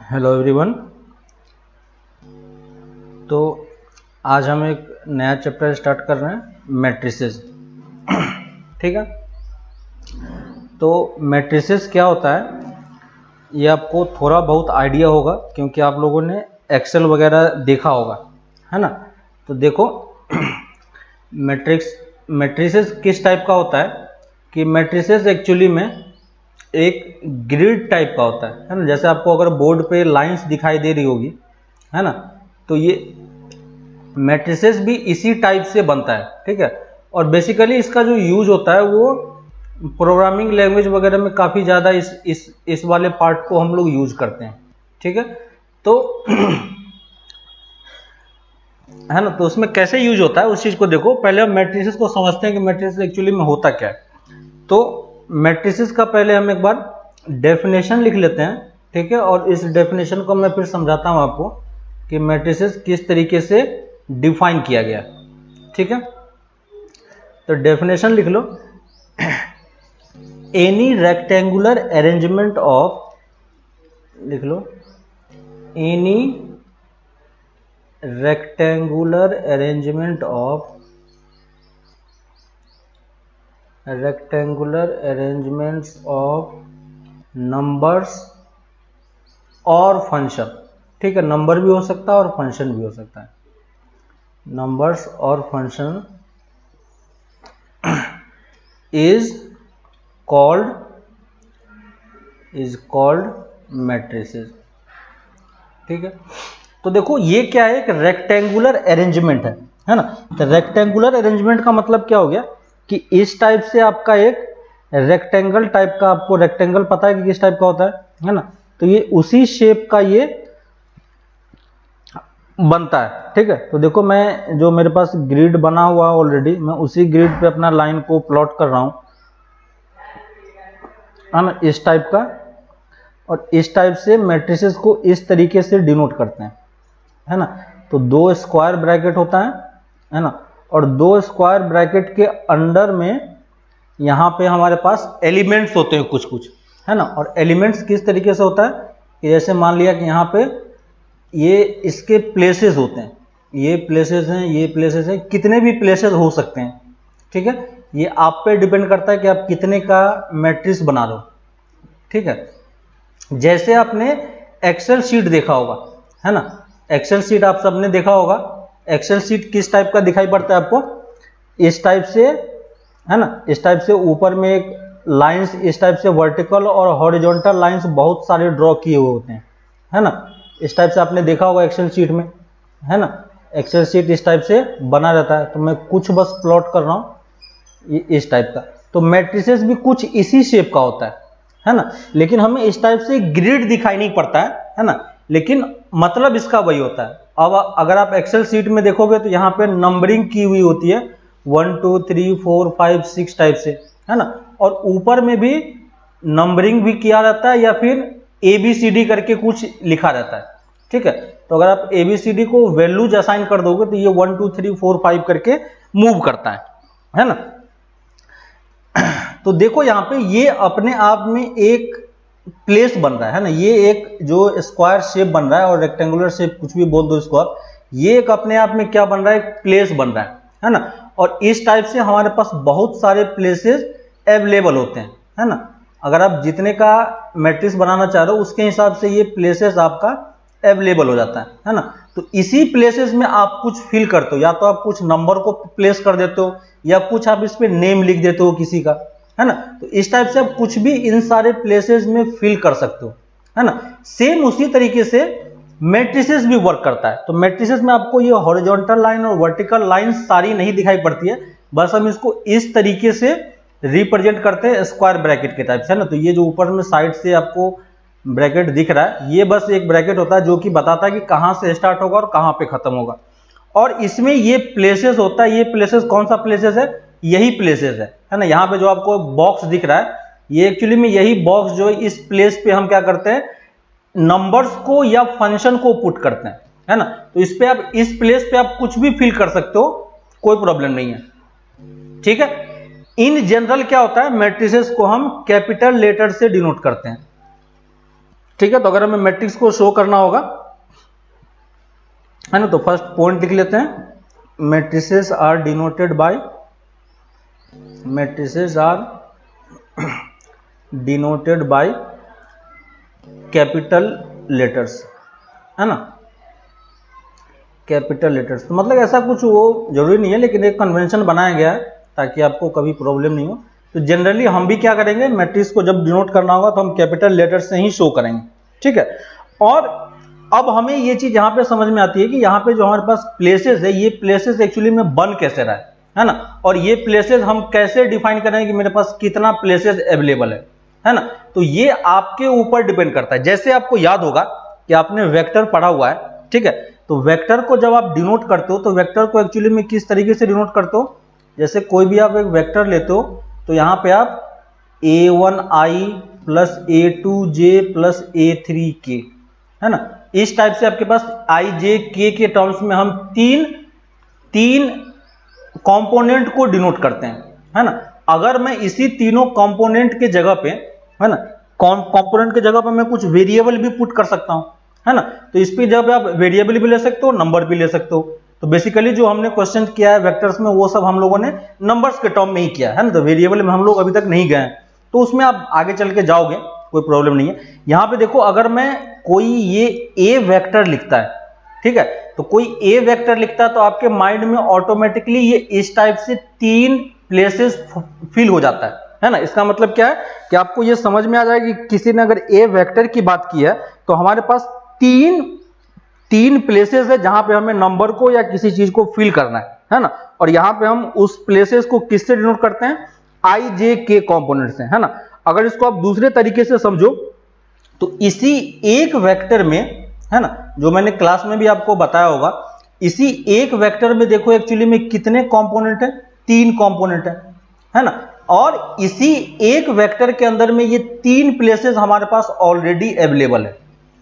Hello everyone. तो आज हम एक नया चैप्टर स्टार्ट कर रहे हैं, मैट्रिसेस। ठीक है। तो मैट्रिसेस क्या होता है ये आपको थोड़ा बहुत आइडिया होगा, क्योंकि आप लोगों ने एक्सेल वगैरह देखा होगा, है ना। तो देखो मैट्रिसेस किस टाइप का होता है कि मैट्रिसेस एक्चुअली में एक ग्रिड टाइप का होता है ना। जैसे आपको अगर बोर्ड पे लाइंस दिखाई दे रही होगी, है ना, तो ये मैट्रिसेस भी इसी टाइप से बनता है। ठीक है। और बेसिकली इसका जो यूज होता है वो प्रोग्रामिंग लैंग्वेज वगैरह में काफ़ी ज़्यादा इस वाले पार्ट को हम लोग यूज करते हैं। ठीक है। तो है ना, तो उसमें कैसे यूज होता है उस चीज़ को देखो। पहले हम मैट्रिसेस को समझते हैं कि मैट्रिसेस एक्चुअली में होता क्या है। तो मैट्रिसेस का पहले हम एक बार डेफिनेशन लिख लेते हैं। ठीक है। और इस डेफिनेशन को मैं फिर समझाता हूं आपको कि मैट्रिसेस किस तरीके से डिफाइन किया गया। ठीक है। तो डेफिनेशन लिख लो। एनी रेक्टेंगुलर अरेंजमेंट ऑफ, लिख लो, any rectangular arrangement of numbers और फंक्शन। ठीक है। नंबर भी हो सकता है और फंक्शन भी हो सकता है। नंबर्स और फंक्शन इज कॉल्ड मैट्रिसेस। ठीक है। तो देखो ये क्या है, एक रेक्टेंगुलर अरेंजमेंट है ना। तो रेक्टेंगुलर अरेंजमेंट का मतलब क्या हो गया कि इस टाइप से आपका एक रेक्टेंगल टाइप का, आपको रेक्टेंगल पता है कि किस टाइप का होता है ना। तो ये उसी शेप का ये बनता है। ठीक है। तो देखो मैं जो मेरे पास ग्रिड बना हुआ ऑलरेडी, मैं उसी ग्रिड पे अपना लाइन को प्लॉट कर रहा हूं, है ना, इस टाइप का। और इस टाइप से मैट्रिसेस को इस तरीके से डिनोट करते हैं, है ना। तो दो स्क्वायर ब्रैकेट होता है ना। और दो स्क्वायर ब्रैकेट के अंडर में यहाँ पे हमारे पास एलिमेंट्स होते हैं कुछ कुछ, है ना। और एलिमेंट्स किस तरीके से होता है कि जैसे मान लिया कि यहाँ पे ये इसके प्लेसेस होते हैं, ये प्लेसेस हैं, ये प्लेसेस हैं, कितने भी प्लेसेस हो सकते हैं। ठीक है। ये आप पे डिपेंड करता है कि आप कितने का मैट्रिक्स बना रहे हो। ठीक है। जैसे आपने एक्सेल शीट देखा होगा, है ना। एक्सेल शीट आप सबने देखा होगा। एक्सेल शीट किस टाइप का दिखाई पड़ता है आपको, इस टाइप से, है ना। इस टाइप से ऊपर में एक लाइंस, इस टाइप से वर्टिकल और हॉरिजॉन्टल लाइंस बहुत सारे ड्रॉ किए हुए होते हैं, है ना। इस टाइप से आपने देखा होगा एक्सेल शीट में, है ना। एक्सेल शीट इस टाइप से बना रहता है। तो मैं कुछ बस प्लॉट कर रहा हूं इस टाइप का। तो मैट्रिसेस भी कुछ इसी शेप का होता है ना। लेकिन हमें इस टाइप से ग्रिड दिखाई नहीं पड़ता है ना। लेकिन मतलब इसका वही होता है। अब अगर आप एक्सेल शीट में देखोगे तो यहाँ पे नंबरिंग की हुई होती है 1 2 3 4 5 6 टाइप से, है ना। और ऊपर में भी नंबरिंग भी किया रहता है या फिर ABCD करके कुछ लिखा रहता है। ठीक है। तो अगर आप ABCD को वैल्यूज असाइन कर दोगे तो ये 1 2 3 4 5 करके मूव करता है ना। तो देखो यहाँ पे ये अपने आप में एक प्लेस बन रहा है ना। ये एक जो स्क्वायर शेप बन रहा है, और रेक्टेंगुलर शेप कुछ भी बोल दो इसको आप, ये एक अपने आप में क्या बन रहा है, एक प्लेस बन रहा है ना। और इस टाइप से हमारे पास बहुत सारे प्लेसेस अवेलेबल होते हैं, है ना। अगर आप जितने का मैट्रिक्स बनाना चाह रहे हो उसके हिसाब से ये प्लेसेस आपका अवेलेबल हो जाता है ना। तो इसी प्लेसेस में आप कुछ फिल करते हो, या तो आप कुछ नंबर को प्लेस कर देते हो, या कुछ आप इस पे नेम लिख देते हो किसी का, है ना। तो इस टाइप से आप कुछ भी इन सारे प्लेसेस में फिल कर सकते हो, है ना। सेम उसी तरीके से मैट्रिसेस भी वर्क करता है। तो मैट्रिसेस में आपको ये हॉरिजॉन्टल लाइन और वर्टिकल लाइन सारी नहीं दिखाई पड़ती है, बस हम इसको इस तरीके से रिप्रेजेंट करते हैं स्क्वायर ब्रैकेट के टाइप से, है ना। तो ये जो ऊपर में साइड से आपको ब्रैकेट दिख रहा है, ये बस एक ब्रैकेट होता है जो कि बताता है कि कहां से स्टार्ट होगा और कहां पे खत्म होगा। और इसमें ये प्लेसेस होता है, ये प्लेसेस कौन सा प्लेसेस है, यही प्लेसेस है ना। यहाँ पे जो आपको बॉक्स दिख रहा है, ये एक्चुअली में यही बॉक्स जो है, इस प्लेस पे हम क्या करते हैं, नंबर्स को या फंक्शन को पुट करते हैं, है ना। तो इस पे आप, इस प्लेस पे आप कुछ भी फिल कर सकते हो, कोई प्रॉब्लम नहीं है। ठीक है। इन जनरल क्या होता है, मैट्रिसेस को हम कैपिटल लेटर से डिनोट करते हैं, ठीक है, तो अगर हमें मैट्रिक्स को शो करना होगा, है ना, तो फर्स्ट पॉइंट लिख लेते हैं, matrices are denoted by, matrices are denoted by capital letters, है ना, कैपिटल लेटर्स। तो मतलब ऐसा कुछ वो जरूरी नहीं है, लेकिन एक कन्वेंशन बनाया गया है ताकि आपको कभी प्रॉब्लम नहीं हो। तो जनरली हम भी क्या करेंगे, मैट्रिक्स को जब डिनोट करना होगा तो हम कैपिटल लेटर से ही शो करेंगे, ठीक है। और अब हमें ये चीज यहाँ पे समझ में आती है कि यहाँ पे जो हमारे पास प्लेसेस है, ये प्लेसेस एक्चुअली में बन कैसे रहा है ना, और ये प्लेसेस हम कैसे डिफाइन करेंगे कि मेरे पास कितना प्लेसेस अवेलेबल है ना। तो ये आपके ऊपर डिपेंड करता है। जैसे आपको याद होगा कि आपने वेक्टर पढ़ा हुआ है, ठीक है, तो वेक्टर को जब आप डिनोट करते हो तो वेक्टर को एक्चुअली में किस तरीके से डिनोट करते हो, जैसे कोई भी आप एक वेक्टर लेते हो तो यहाँ पे आप a1i plus a2j plus a3k, है ना, इस टाइप से आपके पास i j k के टर्म्स में हम तीन कंपोनेंट को डिनोट करते हैं, है ना। अगर मैं इसी तीनों कंपोनेंट के जगह पे, है ना, कंपोनेंट के जगह पे मैं कुछ वेरिएबल भी पुट कर सकता हूं, है ना, तो इस पे जब आप वेरिएबल भी ले सकते हो, नंबर भी ले सकते हो। तो बेसिकली जो हमने क्वेश्चन किया है वेक्टर्स में वो सब हम लोगों ने नंबर्स के टर्म में ही किया है ना, तो वेरिएबल में हम लोग अभी तक नहीं गए हैं, तो उसमें आप आगे चल के जाओगे, कोई प्रॉब्लम नहीं है। यहां पे देखो, अगर मैं कोई ये ए वेक्टर लिखता है, ठीक है, तो कोई ए वेक्टर लिखता है तो आपके माइंड में ऑटोमेटिकली ये इस टाइप से तीन प्लेसेस फिल हो जाता है ना। इसका मतलब क्या है कि आपको ये समझ में आ जाएगा कि किसी ने अगर ए वेक्टर की बात की है तो हमारे पास तीन प्लेसेस है जहां पे हमें नंबर को या किसी चीज को फिल करना है ना, और यहां पे हम उस प्लेसेस को किससे डिनोट करते हैं, आई जे के कॉम्पोनेंट से, है ना। अगर इसको आप दूसरे तरीके से समझो तो इसी एक वेक्टर में, है ना, जो मैंने क्लास में भी आपको बताया होगा, इसी एक वेक्टर में देखो एक्चुअली में कितने कंपोनेंट है, तीन कंपोनेंट है ना, और इसी एक वेक्टर के अंदर में ये तीन प्लेसेस हमारे पास ऑलरेडी अवेलेबल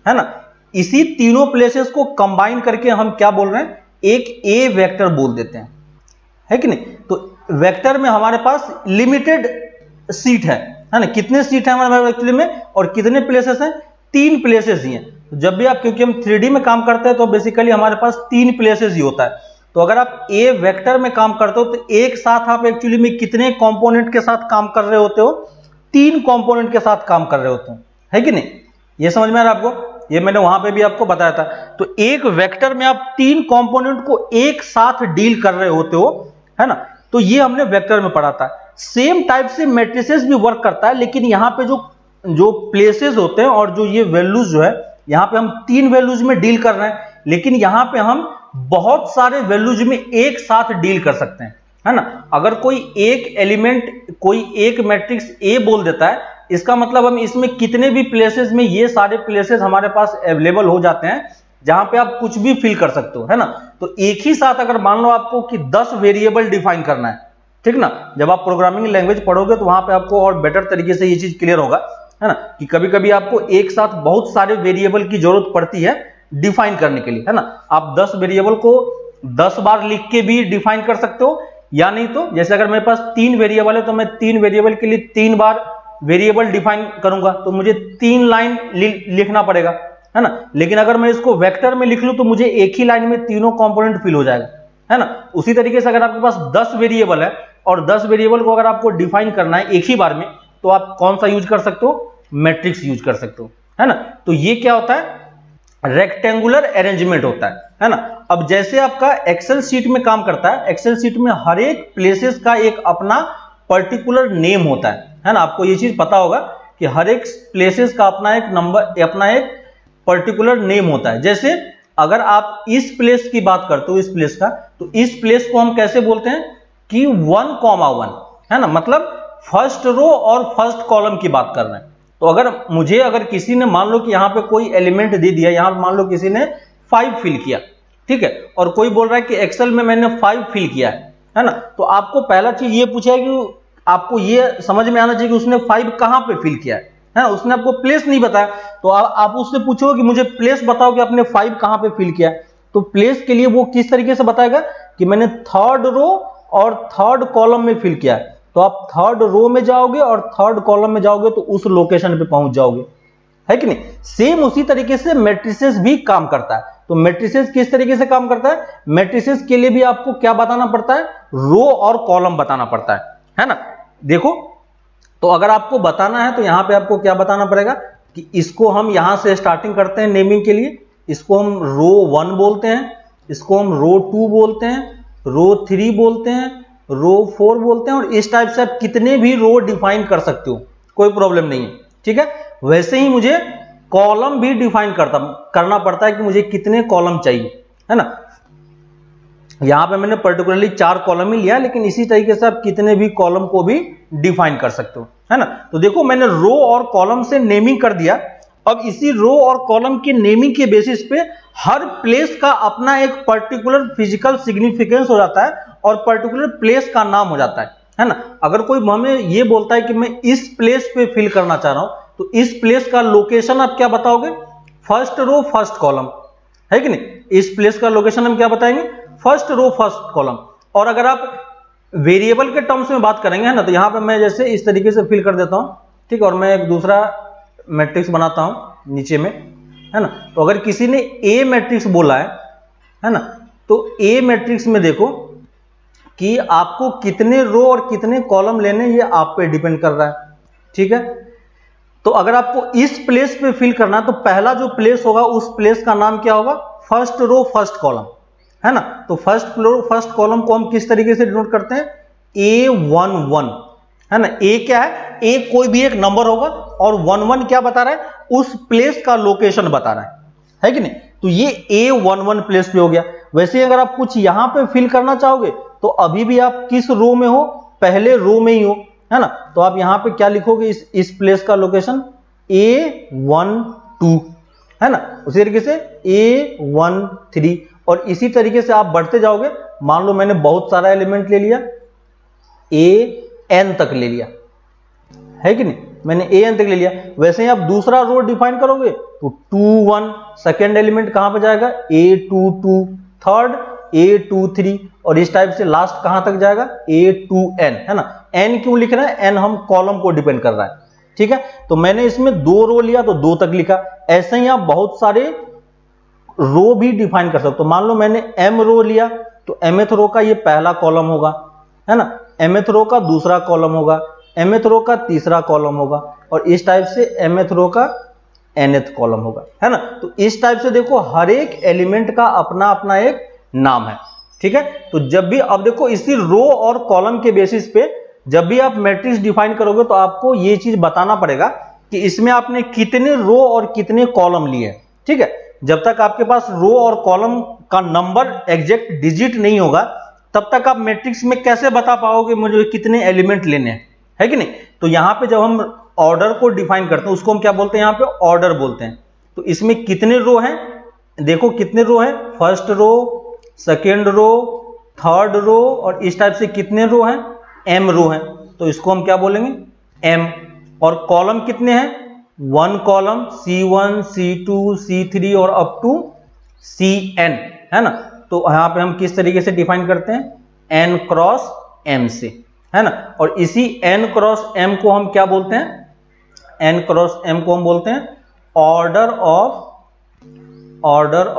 है ना। इसी तीनों प्लेसेस को कंबाइन करके हम क्या बोल रहे हैं, एक ए वेक्टर बोल देते हैं, है कि नहीं। तो वेक्टर में हमारे पास लिमिटेड सीट है ना, कितने सीट है हमारे एक्चुअली में, और कितने प्लेसेस हैं, तीन प्लेसेस ही हैं। तो जब भी आप, क्योंकि हम 3D में काम करते हैं तो बेसिकली हमारे पास तीन प्लेसेस ही होता है। तो अगर आप ए वेक्टर में काम करते हो तो एक साथ आप एक्चुअली में कितने कंपोनेंट के साथ काम कर रहे होते हो, तीन कंपोनेंट के साथ काम कर रहे होते हो, है कि नहीं। ये समझ में आ रहा है आपको, ये मैंने वहां पे भी आपको बताया था। तो एक वेक्टर में आप तीन कंपोनेंट को एक साथ डील कर रहे होते हो, है ना, तो ये हमने वेक्टर में पढ़ा था। सेम टाइप से मैट्रिसेस भी वर्क करता है, लेकिन यहाँ पे जो प्लेसेस होते हैं और जो ये वैल्यूज जो है, यहाँ पे हम तीन वैल्यूज में डील कर रहे हैं, लेकिन यहाँ पे हम बहुत सारे वैल्यूज में एक साथ डील कर सकते हैं, है ना। अगर कोई एक एलिमेंट, कोई एक मैट्रिक्स ए बोल देता है, इसका मतलब हम इसमें कितने भी प्लेसेस में, ये सारे प्लेसेस हमारे पास अवेलेबल हो जाते हैं जहां पे आप कुछ भी फिल कर सकते हो, है ना। तो एक ही साथ अगर मान लो आपको कि 10 वेरिएबल डिफाइन करना है, ठीक ना, जब आप प्रोग्रामिंग लैंग्वेज पढ़ोगे तो वहां पे आपको और बेटर तरीके से ये चीज क्लियर होगा, है ना, कि कभी कभी आपको एक साथ बहुत सारे वेरिएबल की जरूरत पड़ती है डिफाइन करने के लिए, है ना। आप 10 वेरिएबल को 10 बार लिख के भी डिफाइन कर सकते हो, या नहीं तो जैसे अगर मेरे पास 3 वेरिएबल है तो मैं 3 वेरिएबल के लिए 3 बार वेरिएबल डिफाइन करूंगा, तो मुझे 3 लाइन लिखना पड़ेगा, है ना। लेकिन अगर मैं इसको वेक्टर में लिख लूं तो मुझे एक ही लाइन में तीनों कंपोनेंट फिल हो जाएगा, है ना। उसी तरीके से अगर आपके पास 10 वेरिएबल है और 10 वेरिएबल को अगर आपको डिफाइन करना है एक ही बार में, तो आप कौन सा यूज कर सकते हो, मैट्रिक्स यूज कर सकते हो, है ना। तो ये क्या होता है, रेक्टेंगुलर अरेंजमेंट होता है ना। अब जैसे आपका एक्सेल शीट में काम करता है, एक्सेल शीट में हर एक प्लेसेस का एक अपना पर्टिकुलर नेम होता है ना। आपको ये चीज पता होगा कि हर एक प्लेसेस का अपना एक नंबर, अपना एक पर्टिकुलर नेम होता है। जैसे अगर आप इस प्लेस की बात करते हो, इस प्लेस का, तो इस प्लेस को हम कैसे बोलते हैं कि 1,1, है ना, मतलब फर्स्ट रो और फर्स्ट कॉलम की बात कर रहे हैं। तो अगर किसी ने मान लो कि यहाँ पे कोई एलिमेंट दे दिया, यहाँ मान लो किसी ने 5 फिल किया, ठीक है, और कोई बोल रहा है कि एक्सेल में मैंने 5 फिल किया है ना, तो आपको पहला चीज ये पूछा है कि आपको ये समझ में आना चाहिए कि उसने 5 कहां पे फिल किया है ना। उसने आपको प्लेस नहीं बताया, तो आप उससे पूछोगे कि मुझे प्लेस बताओ कि आपने 5 कहां पे फिल किया है। तो प्लेस के लिए वो किस तरीके से बताएगा कि मैंने थर्ड रो और थर्ड कॉलम में फिल किया है। तो आप थर्ड रो में जाओगे और थर्ड कॉलम में जाओगे तो उस लोकेशन पे पहुंच जाओगे, है कि नहीं। सेम उसी तरीके से मैट्रिसेस भी काम करता है। तो मैट्रिसेस किस तरीके से काम करता है, मैट्रिसेस के लिए भी आपको क्या बताना पड़ता है, रो और कॉलम बताना पड़ता है ना। देखो तो अगर आपको बताना है तो यहां पे आपको क्या बताना पड़ेगा कि इसको हम यहां से स्टार्टिंग करते हैं नेमिंग के लिए, इसको हम रो 1 बोलते हैं, इसको हम रो 2 बोलते हैं, रो 3 बोलते हैं, रो 4 बोलते हैं, और इस टाइप से आप कितने भी रो डिफाइन कर सकते हो, कोई प्रॉब्लम नहीं है, ठीक है। वैसे ही मुझे कॉलम भी डिफाइन करना पड़ता है कि मुझे कितने कॉलम चाहिए, है ना। यहां पे मैंने पर्टिकुलरली 4 कॉलम ही लिया, लेकिन इसी तरीके से आप कितने भी कॉलम को भी डिफाइन कर सकते हो, है ना। तो देखो मैंने रो और कॉलम से नेमिंग कर दिया। अब इसी रो और कॉलम के नेमिंग के बेसिस पे हर प्लेस का अपना एक पर्टिकुलर फिजिकल सिग्निफिकेंस हो जाता है और पर्टिकुलर प्लेस का नाम हो जाता है ना। अगर कोई हमें ये बोलता है कि मैं इस प्लेस पे फिल करना चाह रहा हूं, तो इस प्लेस का लोकेशन आप क्या बताओगे, फर्स्ट रो फर्स्ट कॉलम, है कि नहीं। इस प्लेस का लोकेशन हम क्या बताएंगे, फर्स्ट रो फर्स्ट कॉलम। और अगर आप वेरिएबल के टर्म्स में बात करेंगे, है ना, तो यहां पे मैं जैसे इस तरीके से फिल कर देता हूं, ठीक है, और मैं एक दूसरा मैट्रिक्स बनाता हूं नीचे में, है ना। तो अगर किसी ने ए मैट्रिक्स बोला है ना, तो ए मैट्रिक्स में देखो कि आपको कितने रो और कितने कॉलम लेने, ये आप पे डिपेंड कर रहा है, ठीक है। तो अगर आपको इस प्लेस पे फिल करना है तो पहला जो प्लेस होगा उस प्लेस का नाम क्या होगा, फर्स्ट रो फर्स्ट कॉलम, है ना। तो फर्स्ट रो फर्स्ट कॉलम को हम किस तरीके से डिनोट करते हैं, A11, है ना। ए क्या है, ए कोई भी एक नंबर होगा और 11 क्या बता रहा है, उस प्लेस का लोकेशन बता रहा है कि नहीं। तो ये A11 प्लेस पे हो गया। वैसे अगर आप कुछ यहां पे फिल करना चाहोगे तो अभी भी आप किस रो में हो, पहले रो में ही हो, है ना। तो आप यहां पे क्या लिखोगे, इस प्लेस का लोकेशन A12, है ना। उसी तरीके से A13, और इसी तरीके से आप बढ़ते जाओगे। मान लो मैंने बहुत सारा एलिमेंट ले लिया, AN तक ले लिया, है कि नहीं, मैंने AN तक ले लिया। वैसे ही आप दूसरा रो डिफाइन करोगे तो 21 सेकेंड एलिमेंट कहां पे जाएगा, A22, थर्ड A23, और इस टाइप से लास्ट कहां तक जाएगा, A2N, है ना। N क्यों लिख रहा है, N हम कॉलम को डिपेंड कर रहा है, ठीक है। तो मैंने इसमें 2 रो लिया तो 2 तक लिखा। ऐसे ही आप बहुत सारे रो भी डिफाइन कर सकते हो। मान लो मैंने M रो लिया तो mth रो का ये पहला कॉलम होगा, है ना, mth रो का दूसरा कॉलम होगा, mth रो का तीसरा कॉलम होगा, और इस टाइप से mth रो का nth कॉलम होगा, है ना। तो इस टाइप से देखो हर एक एलिमेंट का अपना अपना एक नाम है, ठीक है। तो जब भी, अब देखो इसी रो और कॉलम के बेसिस पे जब भी आप मैट्रिक्स डिफाइन करोगे तो आपको ये चीज बताना पड़ेगा कि इसमें आपने कितने रो और कितने कॉलम लिए, ठीक है। जब तक आपके पास रो और कॉलम का नंबर एग्जैक्ट डिजिट नहीं होगा तब तक आप मैट्रिक्स में कैसे बता पाओगे मुझे कितने एलिमेंट लेने हैं, है कि नहीं। तो यहां पे जब हम ऑर्डर को डिफाइन करते हैं उसको हम क्या बोलते हैं, यहां पे ऑर्डर बोलते हैं। तो इसमें कितने रो हैं, देखो कितने रो हैं, first row, second row, third row, और इस टाइप से कितने रो हैं, M रो हैं। तो इसको हम क्या बोलेंगे, M। और कॉलम कितने हैं, 1 कॉलम, C1, C2, C3 और अप टू CN, है ना। तो यहां पे हम किस तरीके से डिफाइन करते हैं, N क्रॉस M से, है ना। और इसी N क्रॉस M को हम क्या बोलते हैं, N क्रॉस M को हम बोलते हैं order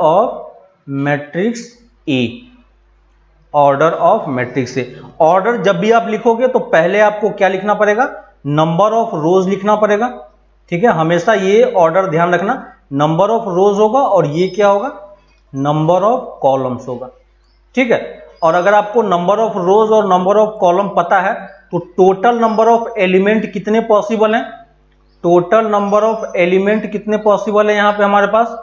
of matrix A, order of matrix A. Order जब भी आप लिखोगे तो पहले आपको क्या लिखना पड़ेगा, नंबर ऑफ रोज लिखना पड़ेगा, ठीक है। हमेशा ये ऑर्डर ध्यान रखना, नंबर ऑफ रोज होगा और ये क्या होगा, नंबर ऑफ कॉलम्स होगा, ठीक है। और अगर आपको नंबर ऑफ रोज और नंबर ऑफ कॉलम पता है तो टोटल नंबर ऑफ एलिमेंट कितने पॉसिबल हैं, टोटल नंबर ऑफ एलिमेंट कितने पॉसिबल है यहां पे हमारे पास,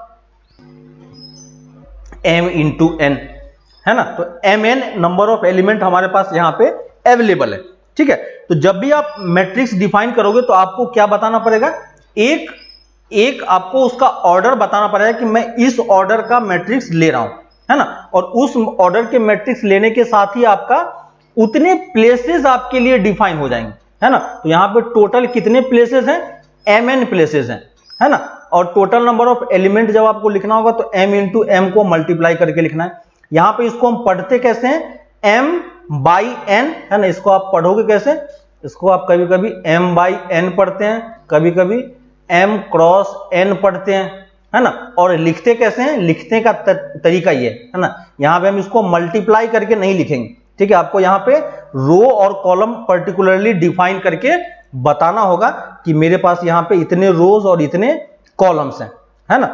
M इंटू N, है ना। तो Mn नंबर ऑफ एलिमेंट हमारे पास यहां पे अवेलेबल है, ठीक है। तो जब भी आप मैट्रिक्स डिफाइन करोगे तो आपको क्या बताना पड़ेगा, एक आपको उसका ऑर्डर बताना पड़ेगा कि मैं इस ऑर्डर का मैट्रिक्स ले रहा हूं, है ना। और उस ऑर्डर के मैट्रिक्स लेने के साथ ही आपका उतने प्लेसेस आपके लिए डिफाइन हो जाएंगे, है ना। तो यहां पे टोटल कितने प्लेसेस हैं, Mn प्लेसेस हैं, है ना। और टोटल नंबर ऑफ एलिमेंट जब आपको लिखना होगा तो M इंटू M को मल्टीप्लाई करके लिखना है। यहां पे इसको हम पढ़ते कैसे हैं, M बाई N, है ना। इसको आप पढ़ोगे कैसे, इसको आप कभी कभी M बाई N पढ़ते हैं, कभी कभी m क्रॉस n पढ़ते हैं, है ना। और लिखते कैसे हैं, लिखने का तरीका ये है ना, यहाँ पे हम इसको मल्टीप्लाई करके नहीं लिखेंगे, ठीक है। आपको यहाँ पे रो और कॉलम पर्टिकुलरली डिफाइन करके बताना होगा कि मेरे पास यहाँ पे इतने रोज और इतने कॉलम्स हैं, है ना।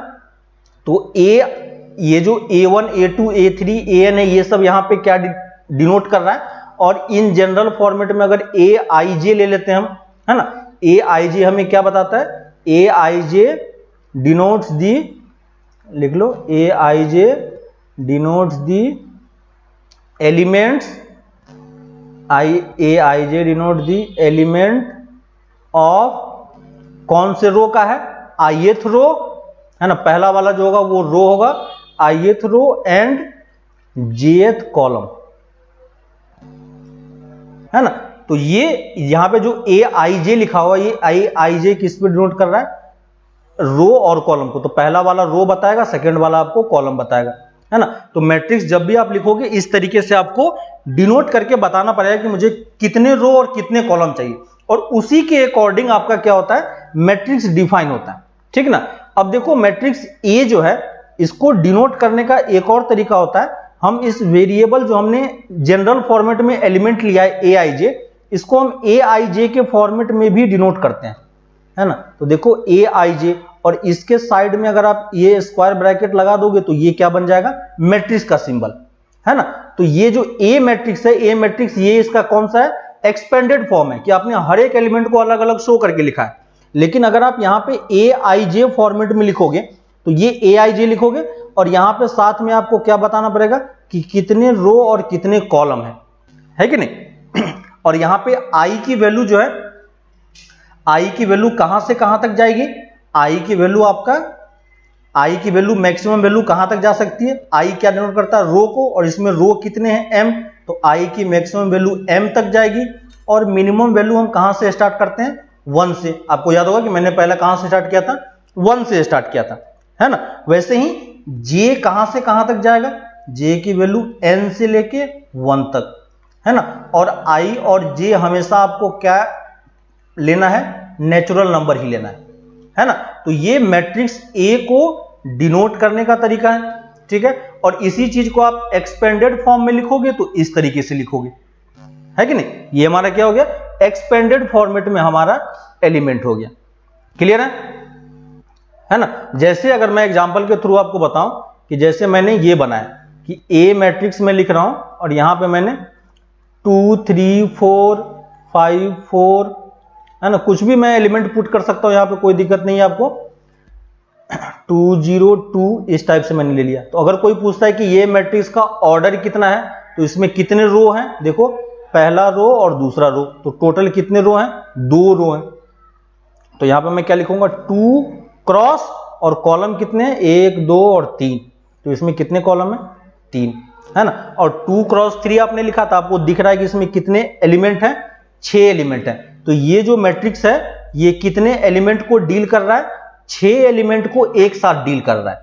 तो ये जो A1, A2, A3, AN है, ये सब यहाँ पे क्या डिनोट कर रहा है। और इन जनरल फॉर्मेट में अगर AIJ ले लेते हैं हम, है ना, AIJ हमें क्या बताता है, AIJ डिनोट्स दी, लिख लो, AIJ denotes the elements, AIJ denote the element of कौन से रो का है, ith रो, है ना। पहला वाला जो होगा वो रो होगा, ith row and jth column, है ना। तो ये यहां पे जो AIJ लिखा हुआ, ये AIJ किस पे डिनोट कर रहा है, रो और कॉलम को। तो पहला वाला रो बताएगा, सेकंड वाला आपको कॉलम बताएगा, है ना। तो मैट्रिक्स जब भी आप लिखोगे इस तरीके से आपको डिनोट करके बताना पड़ेगा कि मुझे कितने रो और कितने कॉलम चाहिए, और उसी के अकॉर्डिंग आपका क्या होता है, मैट्रिक्स डिफाइन होता है, ठीक ना। अब देखो मैट्रिक्स ए जो है, इसको डिनोट करने का एक और तरीका होता है, हम इस वेरिएबल जो हमने जनरल फॉर्मेट में एलिमेंट लिया है AIJ, इसको हम AIJ के फॉर्मेट में भी डिनोट करते हैं, है ना। तो देखो AIJ, और इसके साइड में अगर आप ये स्क्वायर ब्रैकेट लगा दोगे तो ये क्या बन जाएगा, मैट्रिक्स का सिंबल, है ना। तो ये जो A मैट्रिक्स है, A मैट्रिक्स ये इसका कौन सा है, एक्सपेंडेड फॉर्म है, कि आपने हर एक एलिमेंट को अलग अलग शो करके लिखा है। लेकिन अगर आप यहाँ पे AIJ फॉर्मेट में लिखोगे तो ये AIJ लिखोगे, और यहाँ पे साथ में आपको क्या बताना पड़ेगा कि कितने रो और कितने कॉलम है कि नहीं। और यहाँ पे I की वैल्यू जो है, I की वैल्यू कहां से कहां तक जाएगी, I की वैल्यू आपका, I की वैल्यू मैक्सिमम वैल्यू कहां तक जा सकती है, I क्या डिनोट करता है, रो को, और इसमें रो कितने हैं, M, तो I की मैक्सिमम वैल्यू M तक जाएगी। और मिनिमम वैल्यू हम कहां से स्टार्ट करते हैं, 1 से। आपको याद होगा कि मैंने पहले कहां से स्टार्ट किया था, 1 से स्टार्ट किया था, है ना। वैसे ही J कहां से कहां तक जाएगा, J की वैल्यू N से लेके 1 तक, है ना। और I और J हमेशा आपको क्या लेना है, नेचुरल नंबर ही लेना है ना। तो ये मैट्रिक्स A को डिनोट करने का तरीका है, ठीक है। और इसी चीज को आप एक्सपेंडेड फॉर्म में लिखोगे तो इस तरीके से लिखोगे, है कि नहीं। ये हमारा क्या हो गया, एक्सपेंडेड फॉर्मेट में हमारा एलिमेंट हो गया। क्लियर है ना। जैसे अगर मैं एग्जांपल के थ्रू आपको बताऊं कि जैसे मैंने ये बनाया कि A मैट्रिक्स में लिख रहा हूं, और यहां पे मैंने 2 3 4 5 4, है ना, कुछ भी मैं एलिमेंट पुट कर सकता हूं, यहां पे कोई दिक्कत नहीं है आपको। 2 0 2 इस टाइप से मैंने ले लिया। तो अगर कोई पूछता है कि ये मैट्रिक्स का ऑर्डर कितना है, तो इसमें कितने रो हैं, देखो पहला रो और दूसरा रो, तो टोटल कितने रो हैं, 2 रो हैं। तो यहां पे मैं क्या लिखूंगा, 2 क्रॉस, और कॉलम कितने हैं, 1 2 और 3, तो इसमें कितने कॉलम है, 3, है ना। और 2 क्रॉस 3 आपने लिखा था, आपको दिख रहा है कि इसमें कितने एलिमेंट हैं, 6 एलिमेंट हैं। तो ये जो मैट्रिक्स है ये कितने एलिमेंट को डील कर रहा है, 6 एलिमेंट को एक साथ डील कर रहा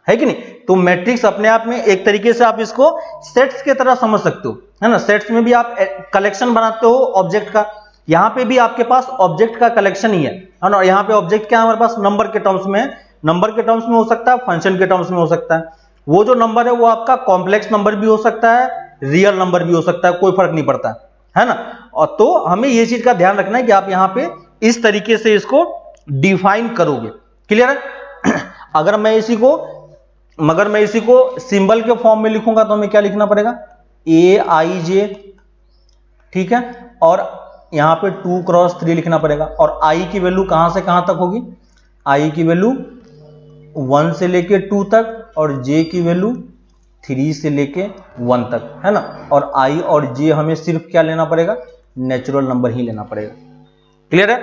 है कि नहीं। तो मैट्रिक्स अपने आप में एक तरीके से आप इसको सेट्स की तरह समझ सकते हो, है ना। सेट्स में भी आप कलेक्शन बनाते हो ऑब्जेक्ट का, यहां पे भी आपके पास ऑब्जेक्ट का कलेक्शन ही है ना। और यहां पे ऑब्जेक्ट क्या है हमारे पास, नंबर के टर्म्स में है, नंबर के टर्म्स में हो सकता है, फंक्शन के टर्म्स में हो सकता है। वो जो नंबर है वो आपका कॉम्प्लेक्स नंबर भी हो सकता है, रियल नंबर भी हो सकता है, कोई फर्क नहीं पड़ता है ना। और तो हमें ये चीज का ध्यान रखना है कि आप यहां पे इस तरीके से इसको डिफाइन करोगे। क्लियर है। अगर मैं इसी को सिंबल के फॉर्म में लिखूंगा तो हमें क्या लिखना पड़ेगा, AIJ, ठीक है। और यहां पे 2 क्रॉस 3 लिखना पड़ेगा। और I की वैल्यू कहां से कहां तक होगी, I की वैल्यू 1 से लेके 2 तक, और J की वैल्यू 3 से लेके 1 तक, है ना। और I और J हमें सिर्फ क्या लेना पड़ेगा, नेचुरल नंबर ही लेना पड़ेगा। क्लियर है।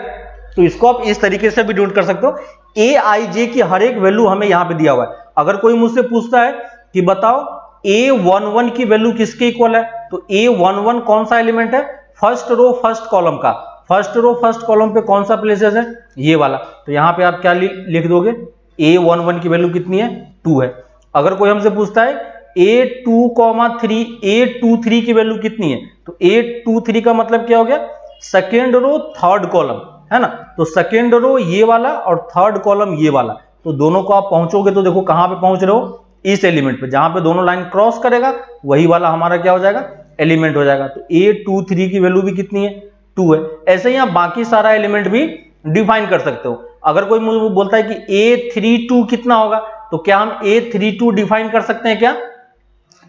तो इसको आप इस तरीके से भी डिनोट कर सकते हो। AIJ की हर एक वैल्यू हमें यहां पे दिया हुआ है। अगर कोई मुझसे पूछता है कि बताओ A11 की वैल्यू किसके इक्वल है, तो A11 कौन सा एलिमेंट है, फर्स्ट रो फर्स्ट कॉलम का। फर्स्ट रो फर्स्ट कॉलम पे कौन सा प्लेसेस है, ये वाला। तो यहां पे आप क्या लिख दोगे, A11 की वैल्यू कितनी है, 2 है। अगर कोई हमसे पूछता है A23 की वैल्यू कितनी है, तो A23 का मतलब क्या हो गया, सेकेंड रो थर्ड कॉलम, है ना। तो सेकेंड रो ये वाला और थर्ड कॉलम ये वाला, तो दोनों को आप पहुंचोगे तो देखो कहां पे पहुंच रहे हो, इस एलिमेंट पे, जहां पे दोनों लाइन क्रॉस करेगा वही वाला हमारा क्या हो जाएगा, एलिमेंट हो जाएगा। तो A23 की वैल्यू भी कितनी है, 2 है। ऐसे ही आप बाकी सारा एलिमेंट भी डिफाइन कर सकते हो। अगर कोई मुझे बोलता है कि A32 कितना होगा, तो क्या हम A32 डिफाइन कर सकते हैं क्या?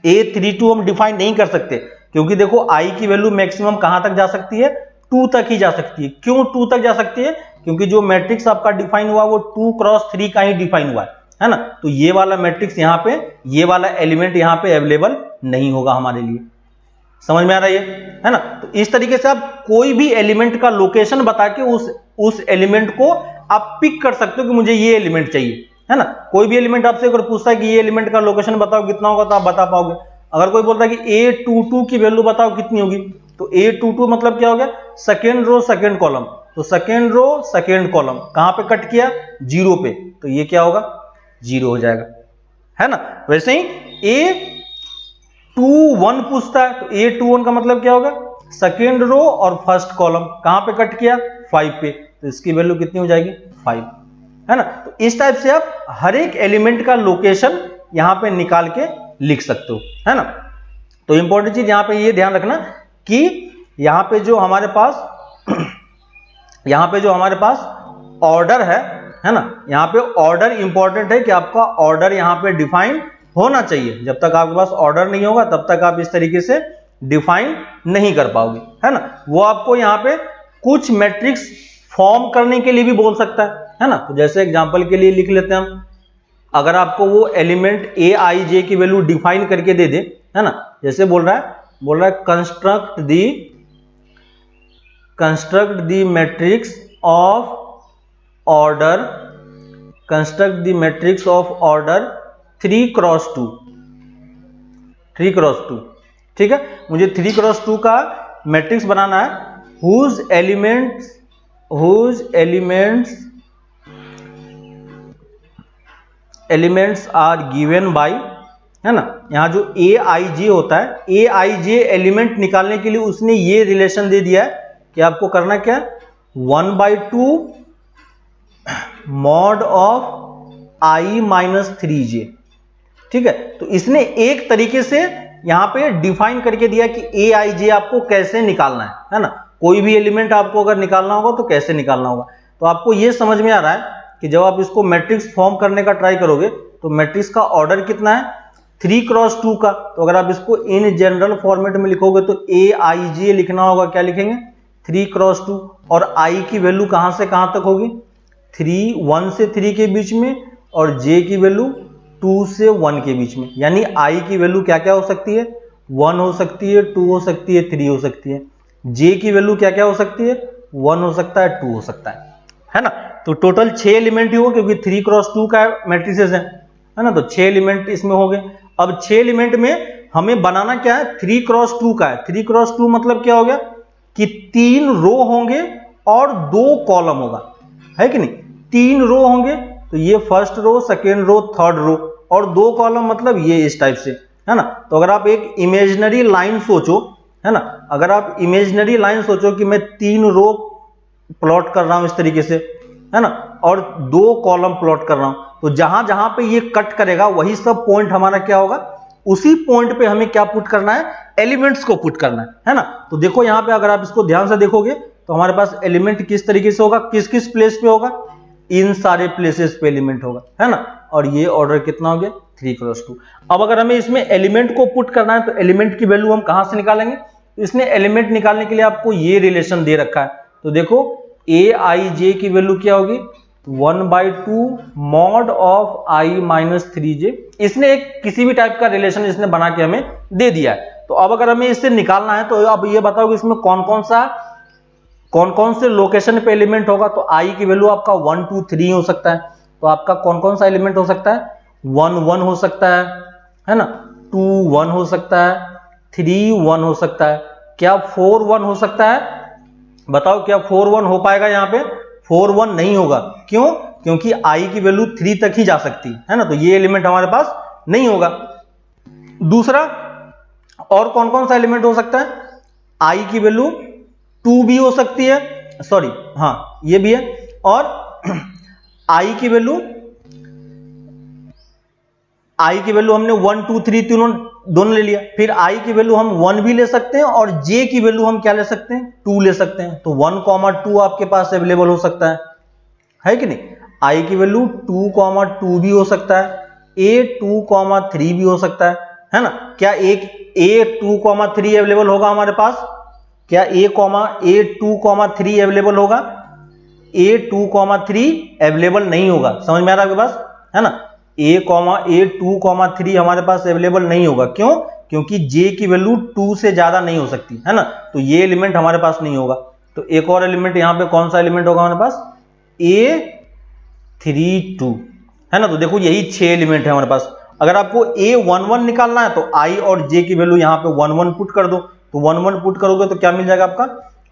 A32 हम डिफाइन नहीं कर सकते, क्योंकि देखो i की वैल्यू मैक्सिमम कहां तक जा सकती है, 2 तक ही जा सकती है। क्यों 2 तक जा सकती है? क्योंकि जो मैट्रिक्स आपका डिफाइन हुआ वो 2 क्रॉस 3 का ही डिफाइन हुआ है ना। तो ये वाला मैट्रिक्स यहाँ पे, ये वाला एलिमेंट यहाँ पे अवेलेबल नहीं होगा हमारे लिए। समझ में आ रहा है ना। तो इस तरीके से आप कोई भी एलिमेंट का लोकेशन बता के उस एलिमेंट को आप पिक कर सकते हो कि मुझे ये एलिमेंट चाहिए, है ना। कोई भी एलिमेंट आपसे अगर पूछता है कि ये एलिमेंट का लोकेशन बताओ कितना होगा, तो आप बता पाओगे। अगर कोई बोलता है कि A22 की वैल्यू बताओ कितनी होगी, तो A22 मतलब क्या हो गया, सेकेंड रो सेकेंड कॉलम। तो सेकेंड रो सेकेंड कॉलम कहां पे कट किया, 0 पे, तो ये क्या होगा, 0 हो जाएगा, है ना। वैसे ही A21 पूछता है, तो A21 का मतलब क्या होगा, सेकेंड रो और फर्स्ट कॉलम कहां पे कट किया, 5 पे, तो इसकी वैल्यू कितनी हो जाएगी, 5, है ना। तो इस टाइप से आप हर एक एलिमेंट का लोकेशन यहां पे निकाल के लिख सकते हो, है ना। तो इंपॉर्टेंट चीज यहां पे ये ध्यान रखना कि यहां पे जो हमारे पास ऑर्डर है ना, यहां पे ऑर्डर इंपॉर्टेंट है कि आपका ऑर्डर यहां पे डिफाइन होना चाहिए। जब तक आपके पास ऑर्डर नहीं होगा तब तक आप इस तरीके से डिफाइन नहीं कर पाओगे, है ना। वो आपको यहां पे कुछ मैट्रिक्स फॉर्म करने के लिए भी बोल सकता है ना। तो जैसे एग्जांपल के लिए लिख लेते हैं हम, अगर आपको वो एलिमेंट Aij की वैल्यू डिफाइन करके दे दे, है ना, जैसे बोल रहा है construct the matrix of order 3 cross 2, ठीक है। मुझे 3 क्रॉस 2 का मैट्रिक्स बनाना है, whose elements are given by, है ना। यहां जो Aij होता है, Aij एलिमेंट निकालने के लिए उसने ये रिलेशन दे दिया है कि आपको करना क्या है, 1/2 mod ऑफ i-3j, ठीक है। तो इसने एक तरीके से यहां पे डिफाइन करके दिया कि Aij आपको कैसे निकालना है ना। कोई भी एलिमेंट आपको अगर निकालना होगा तो कैसे निकालना होगा। तो आपको यह समझ में आ रहा है कि जब आप इसको मैट्रिक्स फॉर्म करने का ट्राई करोगे तो मैट्रिक्स का ऑर्डर कितना है, 3 क्रॉस 2 का। तो अगर आप इसको इन जनरल फॉर्मेट में लिखोगे तो Aij लिखना होगा, क्या लिखेंगे, 3 क्रॉस 2, और i की वैल्यू कहां से कहां तक होगी, 1 से 3 के बीच में, और j की वैल्यू 2 से 1 के बीच में। यानी i की वैल्यू क्या क्या हो सकती है, 1 हो सकती है, 2 हो सकती है, 3 हो सकती है। j की वैल्यू क्या क्या हो सकती है, 1 हो सकता है, 2 हो सकता है ना। तो टोटल 6 एलिमेंट ही हो, क्योंकि 3 क्रॉस 2 का मैट्रिसेस है ना। तो 6 एलिमेंट इसमें हो गए। अब 6 एलिमेंट में हमें बनाना क्या है, 3 क्रॉस 2 का है। 3 क्रॉस 2 मतलब क्या हो गया कि 3 रो होंगे और 2 कॉलम होगा, है कि नहीं। 3 रो होंगे, तो ये first row, second row, third row, और 2 कॉलम मतलब ये इस टाइप से, है ना। तो अगर आप एक इमेजिनरी लाइन सोचो, है ना, अगर आप इमेजिनरी लाइन सोचो कि मैं 3 रो प्लॉट कर रहा हूं इस तरीके से, है ना, और 2 कॉलम प्लॉट कर रहा हूं, तो जहां जहां पे ये कट करेगा वही सब पॉइंट हमारा क्या होगा, उसी पॉइंट पे हमें क्या पुट करना है, एलिमेंट्स को पुट करना है ना। तो देखो यहां पे अगर आप इसको ध्यान से देखोगे तो हमारे पास एलिमेंट किस तरीके से होगा, किस किस प्लेस पे होगा, इन सारे प्लेसेस पे एलिमेंट होगा, है ना। और ये ऑर्डर कितना हो गया, 3 क्रॉस 2। अब अगर हमें इसमें एलिमेंट को पुट करना है तो एलिमेंट की वैल्यू हम कहां से निकालेंगे, इसने एलिमेंट निकालने के लिए आपको ये रिलेशन दे रखा है। तो देखो Aij की वैल्यू क्या होगी, 1/2 mod ऑफ i-3j। इसने एक किसी भी टाइप का रिलेशन इसने बना के हमें दे दिया है। तो अब अगर हमें इससे निकालना है तो अब ये बताओ कि इसमें कौन कौन से लोकेशन पे एलिमेंट होगा। तो i की वैल्यू आपका 1 2 3 हो सकता है। तो आपका कौन कौन सा एलिमेंट हो सकता है, 1 1 हो सकता है ना, 2 1 हो सकता है, 3 1 हो सकता है, क्या 4 1 हो सकता है, बताओ क्या 4 1 हो पाएगा। यहाँ पे 4 1 नहीं होगा, क्यों, क्योंकि i की वैल्यू 3 तक ही जा सकती है ना। तो ये एलिमेंट हमारे पास नहीं होगा। दूसरा, और कौन कौन सा एलिमेंट हो सकता है, i की वैल्यू 2 भी हो सकती है, सॉरी हाँ ये भी है, और i की वैल्यू हमने 1 2 3 तीनों दोनों ले लिया। फिर i की वैल्यू हम 1 भी ले सकते हैं और j की वैल्यू हम क्या ले सकते हैं, 2 ले सकते हैं। तो 1, 2 आपके पास अवेलेबल हो सकता है कि नहीं। i की वैल्यू 2, 2 भी हो सकता है, a 2, 3 भी हो सकता है ना। क्या एक a 2, 3 अवेलेबल होगा हमारे पास? क्या a 2, 3 अवेलेबल होगा? a 2, 3 अवेलेबल नहीं होगा। समझ में आ रहा है आपके पास, है ना। a 2, 3 हमारे पास अवेलेबल नहीं होगा। क्यों? क्योंकि j की वैल्यू 2 से ज्यादा नहीं हो सकती, है ना। तो ये एलिमेंट हमारे पास नहीं होगा। तो एक और एलिमेंट यहाँ पे कौन सा एलिमेंट होगा हमारे पास? a 3 2, है ना। तो देखो यही 6 एलिमेंट है हमारे पास। अगर आपको a 1 1 निकालना है तो i और j की वैल्यू यहाँ पे 1 1 पुट कर दो। तो 1 1 पुट करोगे तो क्या मिल जाएगा आपका?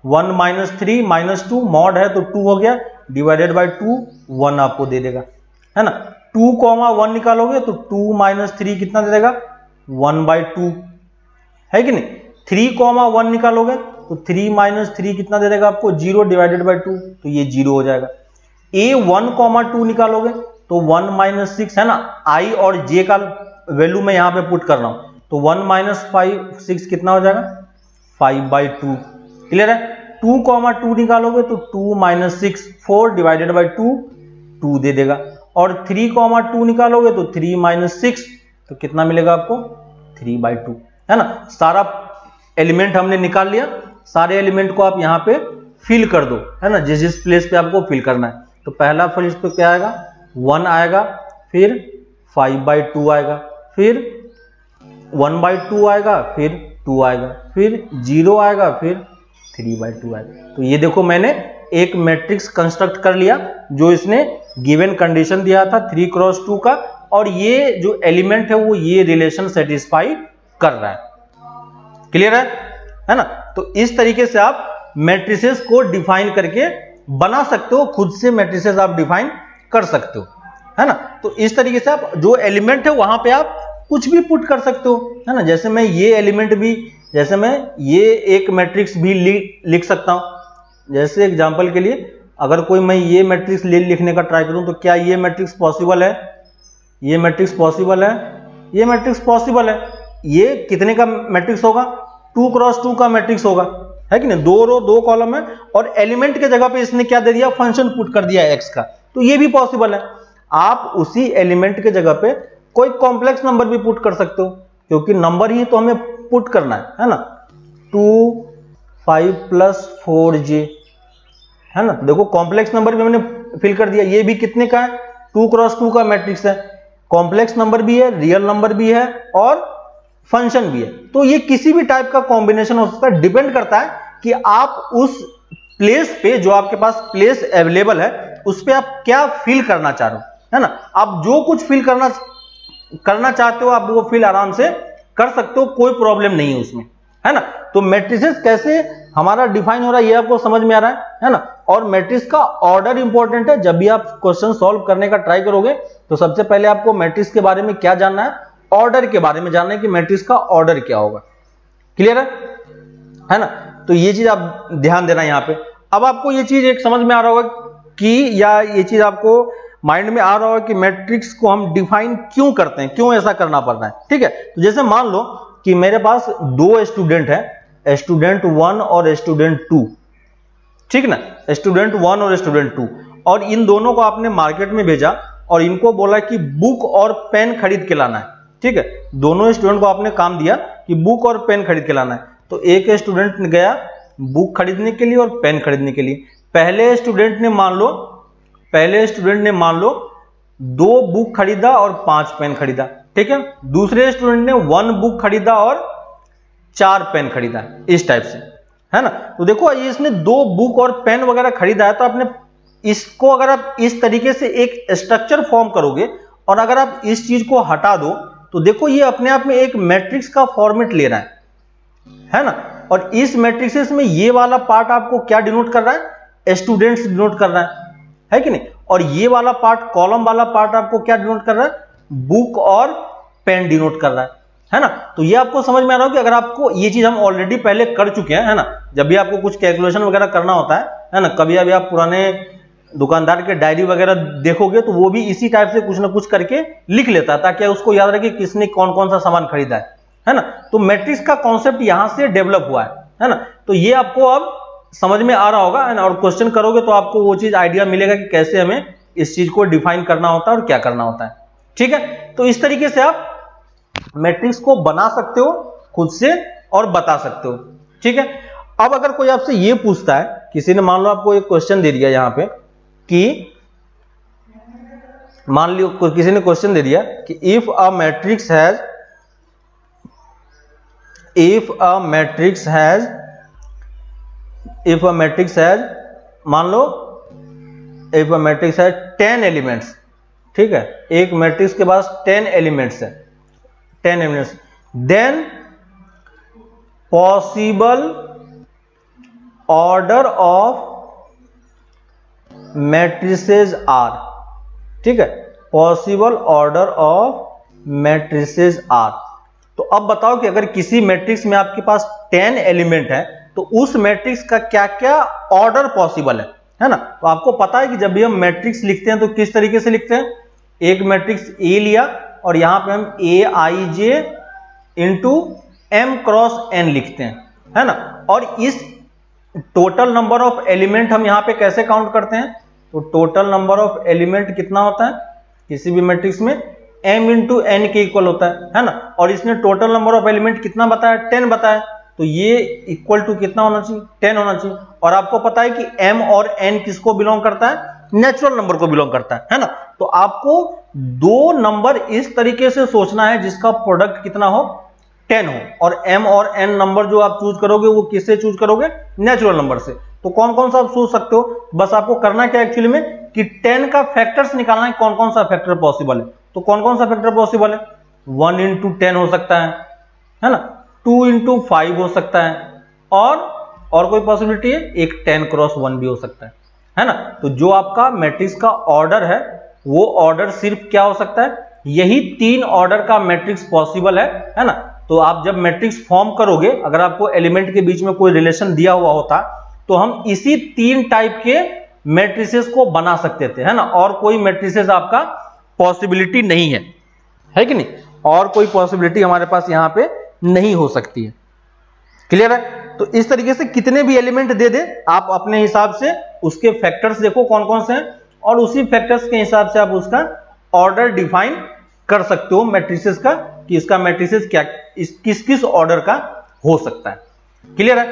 1 -3 -2 मॉड है तो 2 हो गया, डिवाइडेड बाय 2 1 आपको दे देगा, है ना। 2, 1 निकालोगे तो 2 - 3 कितना दे देगा? 1/2, है कि नहीं। 3, 1 निकालोगे तो 3 - 3 कितना दे देगा आपको? 0 डिवाइडेड बाय 2, तो ये 0 हो जाएगा। a 1, 2 निकालोगे तो 1 - 6, है ना। i और j का वैल्यू मैं यहाँ पे पुट कर रहा हूं, तो 1 - 5 6 कितना हो जाएगा? 5/2। क्लियर है। 2, 2 निकालोगे तो 2 - 6 4 डिवाइडेड बाय 2 2 दे देगा। और 3, 2 निकालोगे तो 3 - 6 तो कितना मिलेगा आपको? 3/2, है ना। सारा एलिमेंट हमने निकाल लिया। सारे एलिमेंट को आप यहाँ पे फिल कर दो, है ना, जिस जिस प्लेस पे आपको फिल करना है। तो पहला प्लेस पे क्या आएगा? 1 आएगा, फिर 5/2 आएगा, फिर 1/2 आएगा, फिर 2 आएगा, फिर 0 आएगा, फिर 3/2 आएगा। तो ये देखो मैंने एक मैट्रिक्स कंस्ट्रक्ट कर लिया जो इसने गिवन कंडीशन दिया था 3x2 का, और ये जो एलिमेंट है वो ये रिलेशन सेटिस्फाई कर रहा है। क्लियर है ना। तो इस तरीके से आप मैट्रिसेस को डिफाइन करके बना सकते हो, खुद से मैट्रिसेस आप डिफाइन कर सकते हो, है ना। तो इस तरीके से आप जो एलिमेंट है वहां पे आप कुछ भी पुट कर सकते हो, है ना। जैसे मैं ये एलिमेंट भी, जैसे मैं ये एक मैट्रिक्स भी लिख सकता हूं। जैसे एग्जांपल के लिए अगर कोई मैं ये मैट्रिक्स लिखने का ट्राई करूं तो क्या ये मैट्रिक्स पॉसिबल है? ये मैट्रिक्स पॉसिबल है, ये मैट्रिक्स पॉसिबल है। ये कितने का मैट्रिक्स होगा? 2x2 का मैट्रिक्स होगा, है कि नहीं। 2 रो 2 कॉलम है और एलिमेंट के जगह पे इसने क्या दे दिया? फंक्शन पुट कर दिया x का, तो ये भी पॉसिबल है। आप उसी एलिमेंट के जगह पे कोई कॉम्प्लेक्स नंबर भी पुट कर सकते हो, क्योंकि नंबर ही तो हमें पुट करना है ना। 2 5 + 4j, है ना। देखो कॉम्प्लेक्स नंबर भी मैंने फिल कर दिया। ये भी कितने का है? 2x2 का मैट्रिक्स है, कॉम्प्लेक्स नंबर भी है, रियल नंबर भी है और फंक्शन भी है। तो ये किसी भी टाइप का कॉम्बिनेशन हो सकता है, डिपेंड करता है कि आप उस प्लेस पे, जो आपके पास प्लेस अवेलेबल है, उस पे आप क्या फिल करना चाह रहे हो, है ना। आप जो कुछ फिल करना चाहते हो आप वो फिल आराम से कर सकते हो, कोई प्रॉब्लम नहीं है उसमें, है ना। तो मैट्रिसेस कैसे हमारा डिफाइन हो रहा है ये आपको समझ में आ रहा है ना। और मैट्रिक्स का ऑर्डर इंपॉर्टेंट है। जब भी आप क्वेश्चन सॉल्व करने का ट्राई करोगे तो सबसे पहले आपको मैट्रिक्स के बारे में क्या जानना है? ऑर्डर के बारे में जानना है कि मैट्रिक्स का ऑर्डर क्या होगा। क्लियर है ना। तो ये चीज आप ध्यान देना यहाँ पे। अब आपको ये चीज एक समझ में आ रहा होगा कि, या ये चीज आपको माइंड में आ रहा होगा कि मैट्रिक्स को हम डिफाइन क्यों करते हैं, क्यों ऐसा करना पड़ रहा है। ठीक है, तो जैसे मान लो कि मेरे पास 2 स्टूडेंट है, स्टूडेंट 1 और स्टूडेंट 2, ठीक ना। स्टूडेंट 1 और स्टूडेंट 2, और इन दोनों को आपने मार्केट में भेजा और इनको बोला कि बुक और पेन खरीद के लाना है। ठीक है, दोनों स्टूडेंट को आपने काम दिया कि बुक और पेन खरीद के लाना है। तो एक स्टूडेंट गया बुक खरीदने के लिए और पेन खरीदने के लिए। पहले स्टूडेंट ने मान लो 2 बुक खरीदा और 5 पेन खरीदा। ठीक है, दूसरे स्टूडेंट ने 1 बुक खरीदा और 4 पेन खरीदा, इस टाइप से, है ना। तो देखो ये इसने 2 बुक और पेन वगैरह खरीदा है, तो आपने इसको अगर आप इस तरीके से एक स्ट्रक्चर फॉर्म करोगे और अगर आप इस चीज को हटा दो तो देखो ये अपने आप में एक मैट्रिक्स का फॉर्मेट ले रहा है ना। और इस मैट्रिक्स में ये वाला पार्ट आपको क्या डिनोट कर रहा है? स्टूडेंट्स डिनोट कर रहा है कि नहीं। और ये वाला पार्ट, कॉलम वाला पार्ट आपको क्या डिनोट कर रहा है? बुक और पेन डिनोट कर रहा है ना। तो ये आपको समझ में आ रहा हो कि अगर आपको ये चीज हम ऑलरेडी पहले कर चुके हैं, है ना। जब भी आपको कुछ कैलकुलेशन वगैरह करना होता है है ना। कभी अभी आप पुराने दुकानदार के डायरी वगैरह देखोगे तो वो भी इसी टाइप से कुछ ना कुछ करके लिख लेता है ताकि उसको याद रहे कि किसने कौन कौन सा सामान खरीदा है ना। तो मैट्रिक्स का कॉन्सेप्ट यहां से डेवलप हुआ है ना। तो ये आपको अब समझ में आ रहा होगा, है ना। और क्वेश्चन करोगे तो आपको वो चीज आइडिया मिलेगा कि कैसे हमें इस चीज को डिफाइन करना होता है और क्या करना होता है। ठीक है, तो इस तरीके से आप मैट्रिक्स को बना सकते हो खुद से और बता सकते हो। ठीक है, अब अगर कोई आपसे ये पूछता है, किसी ने मान लो आपको एक क्वेश्चन दे दिया यहां पे कि मान लो किसी ने क्वेश्चन दे दिया कि इफ अ मैट्रिक्स मान लो if a matrix has 10 elements. ठीक है, एक मैट्रिक्स के पास 10 एलिमेंट्स है, 10 elements, then possible order of matrices are. ठीक है, possible order of matrices are. तो अब बताओ कि अगर किसी मैट्रिक्स में आपके पास 10 एलिमेंट है तो उस मैट्रिक्स का क्या क्या ऑर्डर पॉसिबल है ना। तो आपको पता है कि जब भी हम मैट्रिक्स लिखते हैं तो किस तरीके से लिखते हैं, एक मैट्रिक्स ए लिया और यहां पे हम ए आई J into M cross N लिखते हैं, है ना। और इस टोटल नंबर ऑफ एलिमेंट हम यहां पे कैसे काउंट करते हैं, तो टोटल नंबर ऑफ एलिमेंट कितना होता है किसी भी मैट्रिक्स में, m इंटू एन के इक्वल होता है ना। और इसने टोटल नंबर ऑफ एलिमेंट कितना बताया, 10 बताया, तो ये इक्वल टू कितना होना चाहिए, 10 होना चाहिए। और आपको पता है कि m और n किसको बिलोंग करता है, नेचुरल नंबर को बिलोंग करता है ना। तो आपको दो नंबर इस तरीके से सोचना है जिसका प्रोडक्ट कितना हो, 10 हो, और m और n नंबर जो आप चूज करोगे वो किससे चूज करोगे, नेचुरल नंबर से। तो कौन कौन सा आप सोच सकते हो, बस आपको करना क्या एक्चुअली में कि 10 का फैक्टर्स निकालना है, कौन कौन सा फैक्टर पॉसिबल है। तो कौन कौन सा फैक्टर पॉसिबल है, 1 इंटू 10 हो सकता है ना, 2 इंटू 5 हो सकता है, और कोई पॉसिबिलिटी है, एक 10 क्रॉस 1 भी हो सकता है ना। तो जो आपका मैट्रिक्स का ऑर्डर है वो ऑर्डर सिर्फ क्या हो सकता है, यही 3 ऑर्डर का मैट्रिक्स पॉसिबल है ना। तो आप जब मैट्रिक्स फॉर्म करोगे, अगर आपको एलिमेंट के बीच में कोई रिलेशन दिया हुआ होता तो हम इसी 3 टाइप के मैट्रिसेस को बना सकते थे, है ना। और कोई मैट्रिसेस आपका पॉसिबिलिटी नहीं है कि नहीं, और कोई पॉसिबिलिटी हमारे पास यहां पे नहीं हो सकती है। क्लियर है। तो इस तरीके से कितने भी एलिमेंट दे दे आप अपने हिसाब से उसके फैक्टर्स देखो कौन कौन से हैं, और उसी फैक्टर्स के हिसाब से आप उसका ऑर्डर डिफाइन कर सकते हो मैट्रिसेस का, कि इसका मैट्रिसेस क्या किस किस ऑर्डर का हो सकता है। क्लियर है।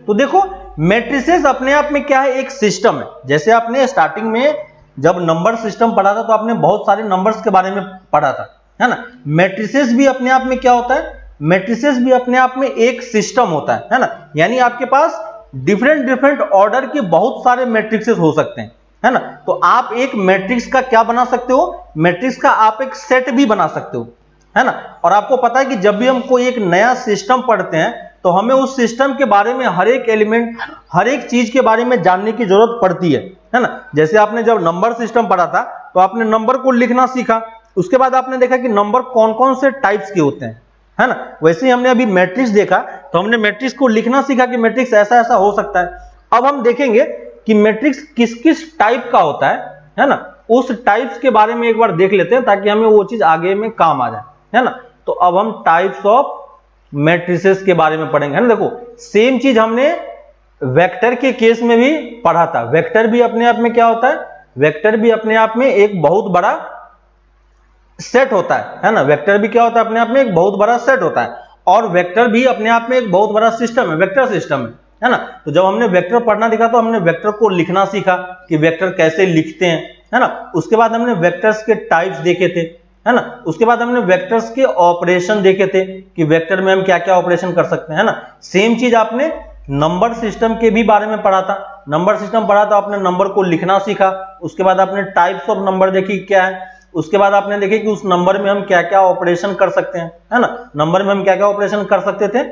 तो देखो मैट्रिसेस अपने आप में क्या है, एक सिस्टम है। जैसे आपने स्टार्टिंग में जब नंबर सिस्टम पढ़ा था तो आपने बहुत सारे नंबर्स के बारे में पढ़ा था, है ना। मैट्रिसेस भी अपने आप में क्या होता है, मैट्रिसेस भी अपने आप में एक सिस्टम होता है ना। यानी आपके पास डिफरेंट ऑर्डर के बहुत सारे मैट्रिसेस हो सकते हैं, है ना। तो आप एक मैट्रिक्स का क्या बना सकते हो, मैट्रिक्स का आप एक सेट भी बना सकते हो, है ना। और आपको पता है कि जब भी हम कोई एक नया सिस्टम पढ़ते हैं तो हमें उस सिस्टम के बारे में हर एक एलिमेंट, हर एक चीज के बारे में जानने की जरूरत पड़ती है ना। जैसे आपने जब नंबर सिस्टम पढ़ा था तो आपने नंबर को लिखना सीखा, उसके बाद आपने देखा कि नंबर कौन कौन से टाइप्स के होते हैं, है ना। वैसे ही हमने अभी मैट्रिक्स देखा तो हमने मैट्रिक्स को लिखना सीखा कि मैट्रिक्स ऐसा ऐसा हो सकता है। अब हम देखेंगे कि मैट्रिक्स किस किस टाइप का होता है ना। उस टाइप्स के बारे में एक बार देख लेते हैं ताकि हमें वो चीज आगे में काम आ जाए, है ना। तो अब हम टाइप्स ऑफ मैट्रिसेस के बारे में पढ़ेंगे, है ना। देखो सेम चीज हमने वेक्टर के केस में भी पढ़ा था। वेक्टर भी अपने आप में क्या होता है, वेक्टर भी अपने आप में एक बहुत बड़ा सेट होता है ना। वेक्टर भी क्या होता है, अपने आप में एक बहुत बड़ा सेट होता है, और वेक्टर भी अपने आप में एक बहुत बड़ा सिस्टम है, वेक्टर सिस्टम है ना। तो जब हमने वेक्टर पढ़ना सीखा तो हमने वेक्टर को लिखना सीखा कि वेक्टर कैसे लिखते हैं, है ना। उसके बाद हमने वेक्टर्स के टाइप्स देखे थे, है ना। उसके बाद हमने वेक्टर्स के ऑपरेशन देखे थे कि वेक्टर में हम क्या क्या ऑपरेशन कर सकते हैं, है ना। सेम चीज आपने नंबर सिस्टम के भी बारे में पढ़ा था। नंबर सिस्टम पढ़ा तो आपने नंबर को लिखना सीखा, उसके बाद आपने टाइप्स ऑफ नंबर देखी क्या है, उसके बाद आपने देखे कि उस नंबर में हम क्या क्या ऑपरेशन कर सकते हैं, है ना। नंबर में हम क्या क्या ऑपरेशन कर सकते थे,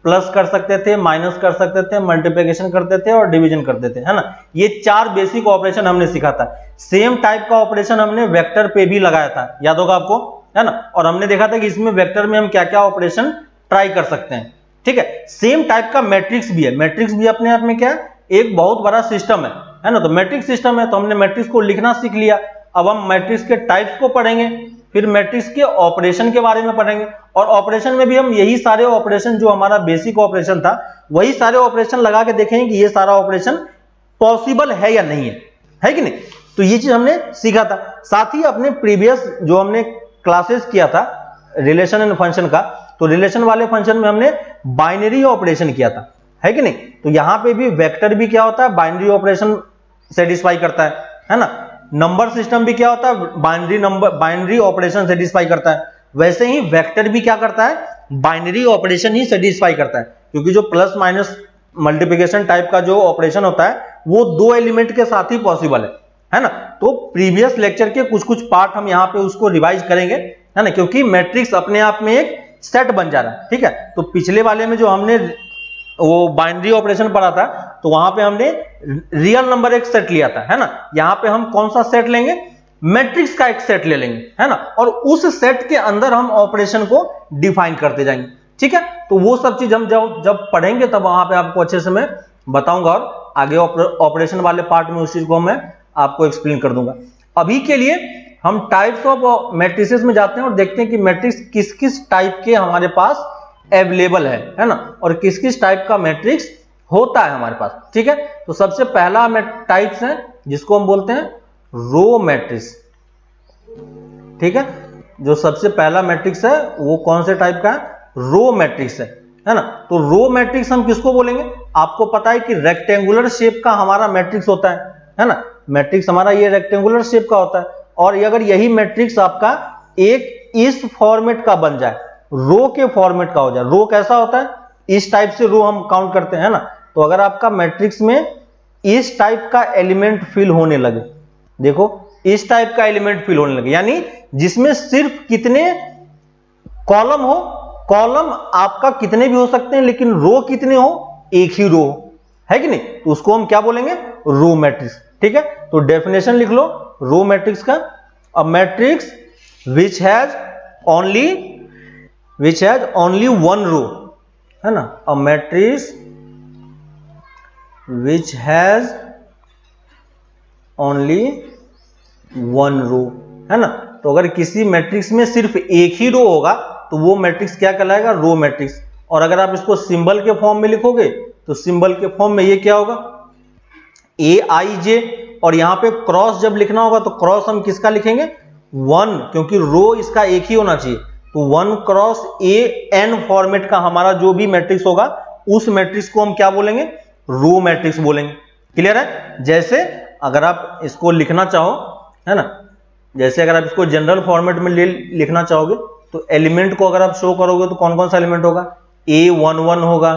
प्लस कर सकते थे, माइनस कर सकते थे, मल्टीप्लिकेशन करते थे और डिवीजन करते थे, है ना। ये 4 बेसिक ऑपरेशन हमने सीखा था। सेम टाइप का ऑपरेशन हमने वेक्टर पे भी लगाया था, याद होगा आपको, है ना। और हमने देखा था कि इसमें वेक्टर में हम क्या क्या ऑपरेशन ट्राई कर सकते हैं, ठीक है। सेम टाइप का मैट्रिक्स भी है। मैट्रिक्स भी अपने आप में क्या है, एक बहुत बड़ा सिस्टम है ना। तो मैट्रिक्स सिस्टम है, तो हमने मैट्रिक्स को लिखना सीख लिया। अब हम मैट्रिक्स के टाइप्स को पढ़ेंगे, फिर मैट्रिक्स के ऑपरेशन के बारे में पढ़ेंगे, और ऑपरेशन में भी हम यही सारे ऑपरेशन जो हमारा बेसिक ऑपरेशन था वही सारे ऑपरेशन लगा के देखेंगे कि ये सारा ऑपरेशन पॉसिबल है या नहीं है कि नहीं। तो ये चीज हमने सीखा था। साथ ही अपने प्रीवियस जो हमने क्लासेस किया था रिलेशन एंड फंक्शन का, तो रिलेशन वाले फंक्शन में हमने बाइनरी ऑपरेशन किया था, है कि नहीं। तो यहां पे भी वेक्टर भी क्या होता है, बाइनरी ऑपरेशन सेटिस्फाई करता है ना। नंबर सिस्टम भी क्या होता है, बाइनरी ऑपरेशन सेटिस्फाई करता है। वैसे ही वेक्टर भी क्या करता है, बाइनरी ऑपरेशन ही सेटिस्फाई करता है, क्योंकि जो प्लस माइनस मल्टीप्लिकेशन टाइप का जो ऑपरेशन होता है वो दो एलिमेंट के साथ ही पॉसिबल है ना। तो प्रीवियस लेक्चर के कुछ कुछ पार्ट हम यहाँ पे उसको रिवाइज करेंगे, है ना, क्योंकि मैट्रिक्स अपने आप में एक सेट बन जा रहा है, ठीक है। तो पिछले वाले में जो हमने वो बाइनरी ऑपरेशन पढ़ा था, तो वहां पे हमने रियल नंबर एक सेट लिया था, है ना। यहां पे हम कौन सा सेट लेंगे, मैट्रिक्स का एक सेट ले लेंगे, है ना, और उस सेट के अंदर हम ऑपरेशन को डिफाइन करते जाएंगे, ठीक है। तो वो सब चीज हम जब पढ़ेंगे तब वहां पे आपको अच्छे से मैं बताऊंगा, और आगे ऑपरेशन वाले पार्ट में उस चीज को मैं आपको एक्सप्लेन कर दूंगा। अभी के लिए हम टाइप्स ऑफ मैट्रिसेस में जाते हैं और देखते हैं कि मैट्रिक्स किस किस टाइप के हमारे पास अवेलेबल है ना, और किस किस टाइप का मैट्रिक्स होता है हमारे पास, ठीक है। तो सबसे पहला टाइप्स है जिसको हम बोलते हैं रो मैट्रिक्स, ठीक है। जो सबसे पहला मैट्रिक्स है वो कौन से टाइप का है, रो मैट्रिक्स है ना। तो रो मैट्रिक्स हम किसको बोलेंगे, आपको पता है कि रेक्टेंगुलर शेप का हमारा मैट्रिक्स होता है ना। मैट्रिक्स हमारा ये रेक्टेंगुलर शेप का होता है, और अगर यही मैट्रिक्स आपका एक इस फॉर्मेट का बन जाए, रो के फॉर्मेट का हो जाए, रो कैसा होता है, इस टाइप से रो हम काउंट करते हैं ना। तो अगर आपका मैट्रिक्स में इस टाइप का एलिमेंट फिल होने लगे, देखो इस टाइप का एलिमेंट फिल होने लगे, यानी जिसमें सिर्फ कितने कॉलम हो, कॉलम आपका कितने भी हो सकते हैं लेकिन रो कितने हो, एक ही रो हो, है कि नहीं, तो उसको हम क्या बोलेंगे, रो मैट्रिक्स, ठीक है। तो डेफिनेशन लिख लो रो मैट्रिक्स का, a matrix which has only one row, है ना, a matrix which has only one row, है ना। तो अगर किसी मैट्रिक्स में सिर्फ एक ही रो होगा तो वो मैट्रिक्स क्या कहलाएगा, रो मैट्रिक्स। और अगर आप इसको सिंबल के फॉर्म में लिखोगे तो सिंबल के फॉर्म में ये क्या होगा, AIJ, और यहां पे क्रॉस जब लिखना होगा तो क्रॉस हम किसका लिखेंगे, वन, क्योंकि रो इसका एक ही होना चाहिए। तो 1 क्रॉस AN फॉर्मेट का हमारा जो भी मैट्रिक्स होगा उस मैट्रिक्स को हम क्या बोलेंगे, रो मैट्रिक्स बोलेंगे। क्लियर है। जैसे अगर आप इसको लिखना चाहो, है ना, जैसे अगर आप इसको जनरल फॉर्मेट में लिखना चाहोगे तो एलिमेंट को अगर आप शो करोगे तो कौन कौन सा एलिमेंट होगा, A11 होगा,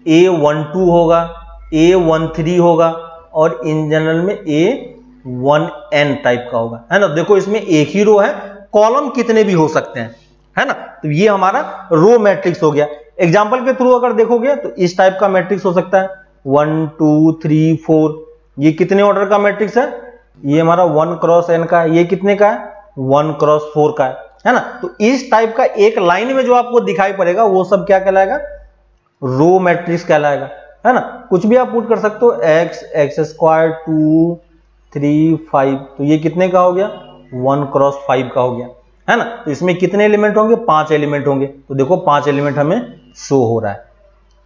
A12 होगा, A13 होगा, और इन जनरल में A1N टाइप का होगा, है ना। देखो इसमें एक ही रो है, कॉलम कितने भी हो सकते हैं, है ना। तो ये हमारा रो मैट्रिक्स हो गया। एग्जांपल के थ्रू अगर देखोगे तो इस टाइप का मैट्रिक्स हो सकता है 1 2 3 4, ये कितने ऑर्डर का मैट्रिक्स है, ये हमारा 1 क्रॉस n का है, ये कितने का है, 1 क्रॉस 4 का है ना। तो इस टाइप का एक लाइन में जो आपको दिखाई पड़ेगा वो सब क्या कहलाएगा, रो मैट्रिक्स कहलाएगा, है ना। कुछ भी आप पुट कर सकते हो, x स्क्वायर 2 3 5, तो ये कितने का हो गया, 1 क्रॉस 5 का हो गया, है ना। तो इसमें कितने एलिमेंट होंगे, 5 एलिमेंट होंगे। तो देखो 5 एलिमेंट हमें शो हो रहा है।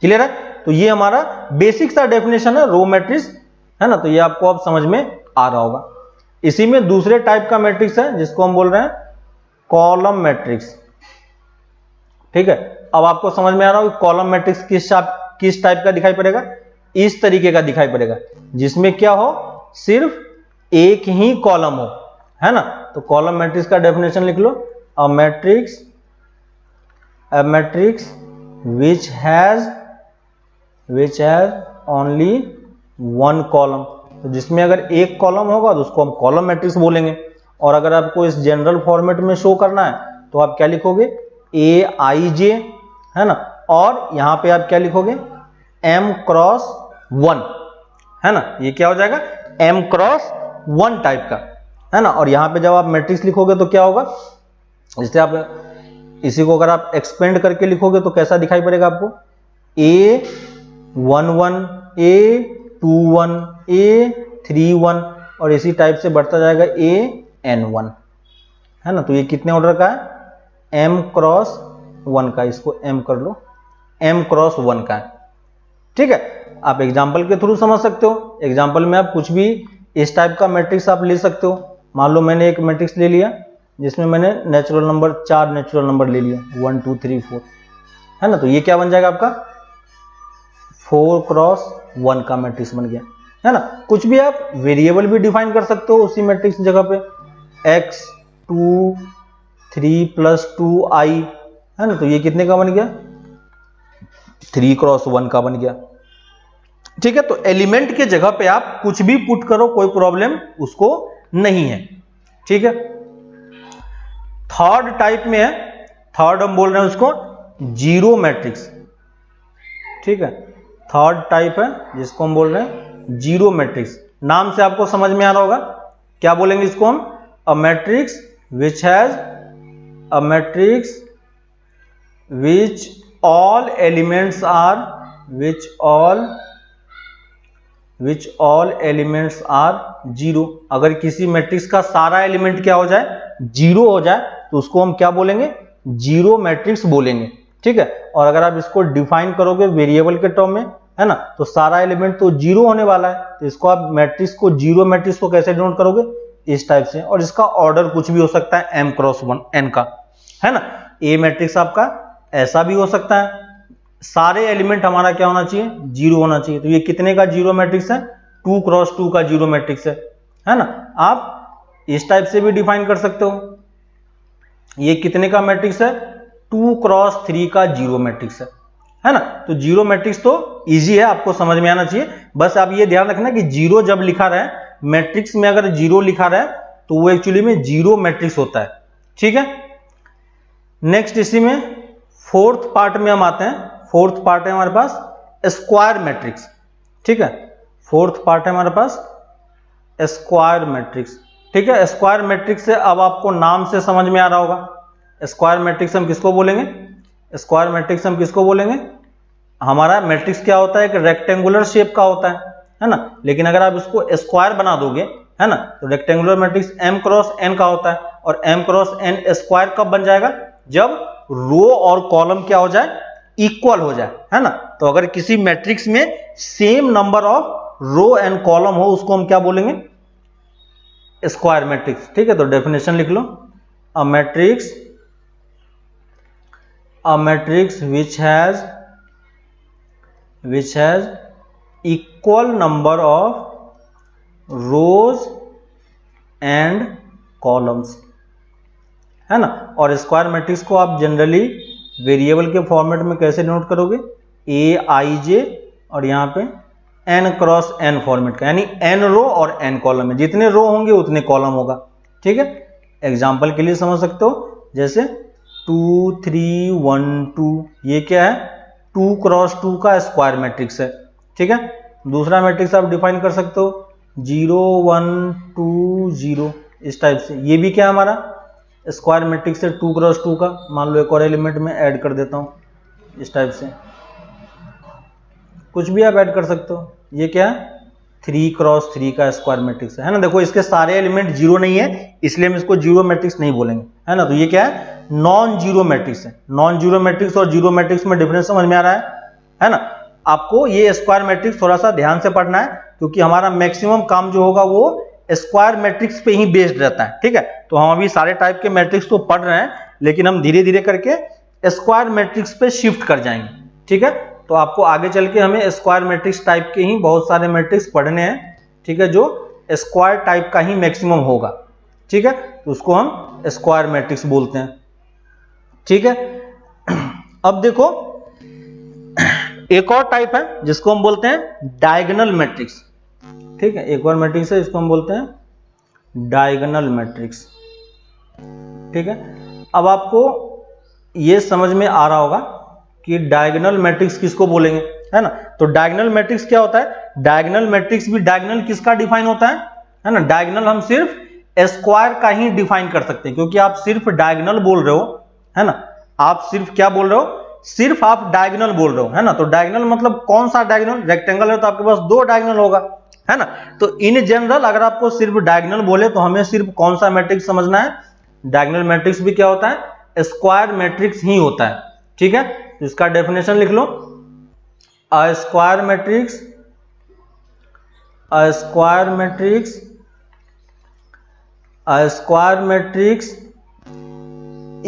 क्लियर है। तो ये हमारा बेसिक सा डेफिनेशन है रो मैट्रिक्स, है ना। तो ये आपको अब समझ में आ रहा होगा। इसी में दूसरे टाइप का मैट्रिक्स है जिसको हम बोल रहे हैं कॉलम मैट्रिक्स, ठीक है। अब आपको समझ में आ रहा होगा कॉलम मैट्रिक्स किस टाइप का दिखाई पड़ेगा, इस तरीके का दिखाई पड़ेगा, जिसमें क्या हो, सिर्फ एक ही कॉलम हो, है ना। तो कॉलम मैट्रिक्स का डेफिनेशन लिख लो, a matrix which has only one column, तो जिसमें अगर एक कॉलम होगा तो उसको हम कॉलम मैट्रिक्स बोलेंगे। और अगर आपको इस जनरल फॉर्मेट में शो करना है तो आप क्या लिखोगे, AIJ, है ना, और यहां पे आप क्या लिखोगे, M क्रॉस 1, है ना। ये क्या हो जाएगा, M क्रॉस 1 टाइप का, है ना। और यहां पे जब आप मैट्रिक्स लिखोगे तो क्या होगा, जैसे आप इसी को अगर आप एक्सपेंड करके लिखोगे तो कैसा दिखाई पड़ेगा आपको, A11 A A21, A31 और इसी टाइप से बढ़ता जाएगा AN1, है ना। तो ये कितने ऑर्डर का है? M क्रॉस 1 का, इसको M कर लो, M क्रॉस 1 का है, ठीक है। आप एग्जाम्पल के थ्रू समझ सकते हो, एग्जाम्पल में आप कुछ भी इस टाइप का मैट्रिक्स आप ले सकते हो। मान लो मैंने एक मैट्रिक्स ले लिया जिसमें मैंने नेचुरल नंबर 4 नेचुरल नंबर ले लिया 1 2 3 4, है ना। तो ये क्या बन जाएगा आपका 4 क्रॉस 1 का मैट्रिक्स बन गया, है ना। कुछ भी आप वेरिएबल भी डिफाइन कर सकते हो उसी मैट्रिक्स जगह पे, x 2 3 + 2i, है ना। तो ये कितने का बन गया 3 क्रॉस 1 का बन गया, ठीक है। तो एलिमेंट के जगह पे आप कुछ भी पुट करो, कोई प्रॉब्लम उसको नहीं है, ठीक है। थर्ड टाइप में है, थर्ड हम बोल रहे हैं उसको जीरो मैट्रिक्स, ठीक है। थर्ड टाइप है जिसको हम बोल रहे हैं जीरो मैट्रिक्स। नाम से आपको समझ में आ रहा होगा, क्या बोलेंगे इसको हम? A matrix which has a matrix which all elements are which all elements are zero. अगर किसी मैट्रिक्स का सारा एलिमेंट क्या हो जाए? जीरो हो जाए, तो उसको हम क्या बोलेंगे? जीरो मैट्रिक्स बोलेंगे, ठीक है। और अगर आप इसको डिफाइन करोगे वेरिएबल के टर्म में, है ना, तो सारा एलिमेंट तो जीरो होने वाला है, तो इसको आप मैट्रिक्स को, जीरो मैट्रिक्स को कैसे डिनोट करोगे? इस टाइप से। और इसका ऑर्डर कुछ भी हो सकता है m क्रॉस 1 n का, है ना। ए मैट्रिक्स आपका ऐसा भी हो सकता है, सारे एलिमेंट हमारा क्या होना चाहिए? जीरो होना चाहिए। तो ये कितने का जीरो मैट्रिक्स है? 2 क्रॉस 2 का जीरो मैट्रिक्स है ना। आप इस टाइप से भी डिफाइन कर सकते हो, ये कितने का मैट्रिक्स है? 2 क्रॉस 3 का जीरो मैट्रिक्स है ना। तो जीरो मैट्रिक्स तो इजी है, आपको समझ में आना चाहिए। बस आप ये ध्यान रखना कि जीरो जब लिखा रहे, मैट्रिक्स में अगर जीरो लिखा रहे तो वो एक्चुअली में जीरो मैट्रिक्स होता है, ठीक है। नेक्स्ट इसी में फोर्थ पार्ट में हम आते हैं। फोर्थ पार्ट है हमारे पास स्क्वायर मैट्रिक्स, ठीक है। फोर्थ पार्ट है हमारे पास स्क्वायर मैट्रिक्स, ठीक है। स्क्वायर मैट्रिक्स से अब आपको नाम से समझ में आ रहा होगा, स्क्वायर मैट्रिक्स हम किसको बोलेंगे? स्क्वायर मैट्रिक्स हम किसको बोलेंगे? हमारा मैट्रिक्स क्या होता है? एक रेक्टेंगुलर शेप का होता है ना। लेकिन अगर आप इसको स्क्वायर बना दोगे, है ना, तो rectangular matrix m cross n का होता है। और m क्रॉस n स्क्वायर कब बन जाएगा? जब रो और कॉलम क्या हो जाए? इक्वल हो जाए, है ना। तो अगर किसी मैट्रिक्स में same number of row and column हो, उसको हम क्या बोलेंगे? स्क्वायर मैट्रिक्स, ठीक है। तो डेफिनेशन लिख लो, a matrix which has equal number of rows and columns, है ना। और स्क्वायर मैट्रिक्स को आप जनरली वेरिएबल के फॉर्मेट में कैसे नोट करोगे? aij और यहाँ पे n क्रॉस n फॉर्मेट का, यानी n रो और n कॉलम है। जितने रो होंगे उतने कॉलम होगा, ठीक है। एग्जाम्पल के लिए समझ सकते हो, जैसे 2 3 1 2, ये क्या है? 2 क्रॉस 2 का स्क्वायर मैट्रिक्स है, ठीक है। दूसरा मैट्रिक्स आप डिफाइन कर सकते हो 0 1 2 0, इस टाइप से। ये भी क्या हमारा स्क्वायर मैट्रिक्स है 2 क्रॉस 2 का। मान लो एक और एलिमेंट में ऐड कर देता हूं इस टाइप से, कुछ भी आप ऐड कर सकते हो। ये क्या है? 3 क्रॉस 3 का स्क्वायर मैट्रिक्स है ना। देखो इसके सारे एलिमेंट जीरो नहीं है, इसलिए हम इसको जीरो मैट्रिक्स नहीं बोलेंगे, है ना। तो ये क्या है? नॉन जीरो मैट्रिक्स है। नॉन जीरो मैट्रिक्स और जीरो मैट्रिक्स में डिफरेंस समझ में आ रहा है ना। आपको ये स्क्वायर मैट्रिक्स थोड़ा सा ध्यान से पढ़ना है, क्योंकि हमारा मैक्सिमम काम जो होगा वो स्क्वायर मैट्रिक्स पे ही बेस्ड रहता है, ठीक है। तो हम अभी सारे टाइप के मैट्रिक्स तो पढ़ रहे हैं, लेकिन हम धीरे धीरे करके स्क्वायर मैट्रिक्स पे शिफ्ट कर जाएंगे, ठीक है। तो आपको आगे चल के हमें स्क्वायर मैट्रिक्स टाइप के ही बहुत सारे मैट्रिक्स पढ़ने हैं, ठीक है, जो स्क्वायर टाइप का ही मैक्सिमम होगा, ठीक है। तो उसको हम स्क्वायर मैट्रिक्स बोलते हैं, ठीक है। अब देखो एक और टाइप है जिसको हम बोलते हैं डायगोनल मैट्रिक्स, ठीक है। एक और मैट्रिक्स है, इसको हम बोलते हैं डायगोनल मैट्रिक्स, ठीक है। अब आपको ये समझ में आ रहा होगा कि डायगोनल मैट्रिक्स किसको बोलेंगे, है ना। तो डायगोनल मैट्रिक्स क्या होता है? डायगोनल मैट्रिक्स भी, डायगोनल किसका डिफाइन होता है ना। डायगोनल हम सिर्फ स्क्वायर का ही डिफाइन कर सकते हैं, क्योंकि आप सिर्फ डायगोनल बोल रहे हो, है ना। आप सिर्फ क्या बोल रहे हो? सिर्फ आप डायगोनल बोल रहे हो, है ना, तो डायगोनल मतलब कौन सा डायगोनल, रेक्टेंगल है तो आपके पास 2 डायगोनल होगा, है ना। तो इन जनरल अगर आपको सिर्फ डायगोनल बोले तो हमें सिर्फ कौन सा मैट्रिक्स समझना है, डायगोनल मैट्रिक्स भी क्या होता है, स्क्वायर मैट्रिक्स ही होता है, ठीक है। तो इसका डेफिनेशन लिख लो, a square matrix, a square matrix, a square matrix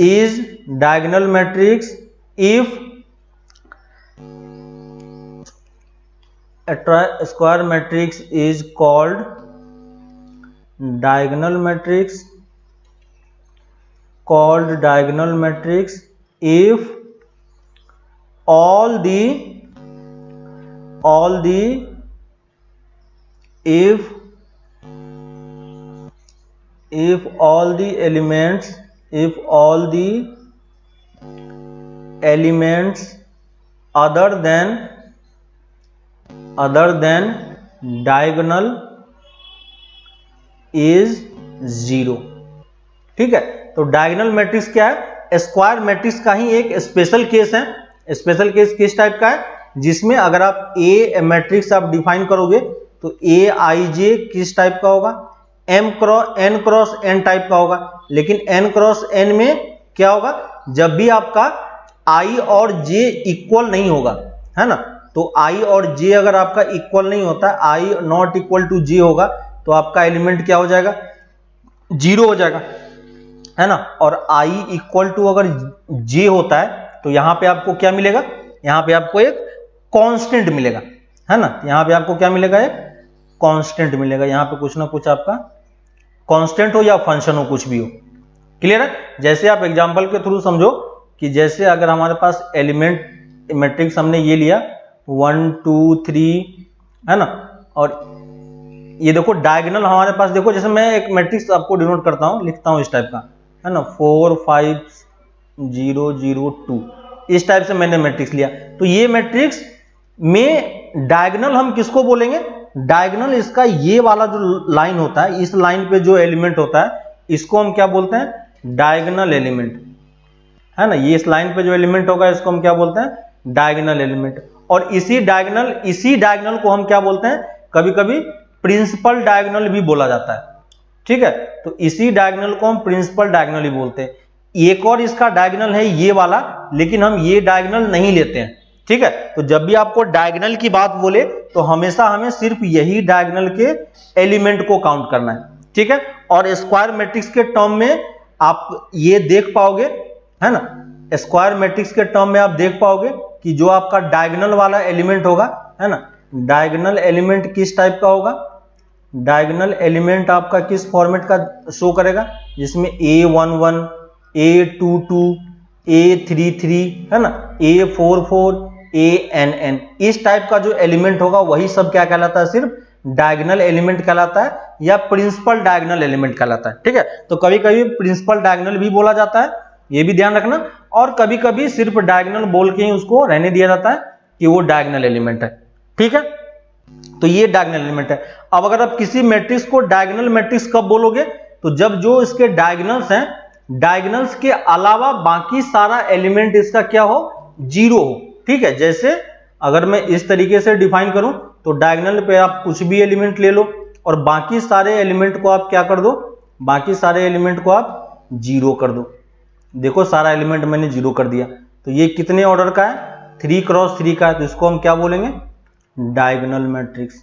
is diagonal matrix if a square matrix is called diagonal matrix, if all the elements other than diagonal is 0, ठीक है। तो डायगोनल मैट्रिक्स क्या है, square matrix का ही एक special case है। Special case किस type का है, जिसमें अगर आप ए मैट्रिक्स आप डिफाइन करोगे तो ए आई जे किस टाइप का होगा, एन क्रॉस एन टाइप का होगा। लेकिन एन क्रॉस एन में क्या होगा, जब भी आपका आई और जे इक्वल नहीं होगा, है ना, तो आई और जे अगर आपका इक्वल नहीं होता, आई नॉट इक्वल टू जे होगा, तो आपका एलिमेंट क्या हो जाएगा, 0 हो जाएगा, है ना। और आई इक्वल टू अगर जे होता है तो यहां पे आपको क्या मिलेगा, यहां पे आपको एक कांस्टेंट मिलेगा, है ना। यहां पे आपको क्या मिलेगा, एक कांस्टेंट मिलेगा। यहां पे कुछ ना कुछ आपका कांस्टेंट हो या फंक्शन हो, कुछ भी हो, क्लियर है। जैसे आप एग्जांपल के थ्रू समझो कि जैसे अगर हमारे पास एलिमेंट मैट्रिक्स हमने ये लिया 1 2 3, है ना, और ये देखो डायगोनल हमारे पास, देखो जैसे मैं एक मैट्रिक्स आपको डिनोट करता हूं, लिखता हूं इस टाइप का, है ना, 4 5 0 0 2, इस टाइप से मैंने मैट्रिक्स लिया। तो ये मैट्रिक्स में डायगोनल हम किसको बोलेंगे, डायगोनल इसका ये वाला जो लाइन होता है, इस लाइन पे जो एलिमेंट होता है इसको हम क्या बोलते हैं, डायगोनल एलिमेंट, है ना। ये इस लाइन पे जो एलिमेंट होगा इसको हम क्या बोलते हैं, डायगोनल एलिमेंट। और इसी डायगोनल को हम क्या बोलते हैं, कभी कभी प्रिंसिपल डायगोनल भी बोला जाता है, ठीक है। तो इसी डायगोनल को हम प्रिंसिपल डायगोनल ही बोलते हैं। एक और इसका डायगोनल है ये वाला, लेकिन हम ये डायगोनल नहीं लेते हैं, ठीक है। तो जब भी आपको डायगोनल की बात बोले तो हमेशा हमें सिर्फ यही डायगोनल के एलिमेंट को काउंट करना है, ठीक है। और स्क्वायर मैट्रिक्स के टर्म में आप ये देख पाओगे, है ना, स्क्वायर मैट्रिक्स के टर्म में आप देख पाओगे कि जो आपका डायगोनल वाला एलिमेंट होगा, है ना, डायगोनल एलिमेंट किस टाइप का होगा, डायगोनल एलिमेंट आपका किस फॉर्मेट का शो करेगा, जिसमें A11 A22 A33, है ना, A44 ANN, इस टाइप का जो एलिमेंट होगा वही सब क्या कहलाता है, सिर्फ डायगोनल एलिमेंट कहलाता है या प्रिंसिपल डायगोनल एलिमेंट कहलाता है, ठीक है। तो कभी कभी प्रिंसिपल डायगोनल भी बोला जाता है, ये भी ध्यान रखना, और कभी कभी सिर्फ डायगोनल बोल के ही उसको रहने दिया जाता है कि वो डायगोनल एलिमेंट है, ठीक है। तो ये डायगोनल एलिमेंट है। अब अगर आप किसी मैट्रिक्स को डायगोनल मैट्रिक्स कब बोलोगे, तो जब जो इसके डायगोनल्स हैं, डायगोनल्स के अलावा बाकी सारा एलिमेंट इसका क्या हो, 0 हो, ठीक है। जैसे अगर मैं इस तरीके से डिफाइन करूं तो डायगोनल पे आप कुछ भी एलिमेंट ले लो और बाकी सारे एलिमेंट को आप क्या कर दो, बाकी सारे एलिमेंट को आप 0 कर दो। देखो सारा एलिमेंट मैंने 0 कर दिया, तो ये कितने ऑर्डर का है, 3 क्रॉस 3 का है, तो इसको हम क्या बोलेंगे, डायगोनल मैट्रिक्स,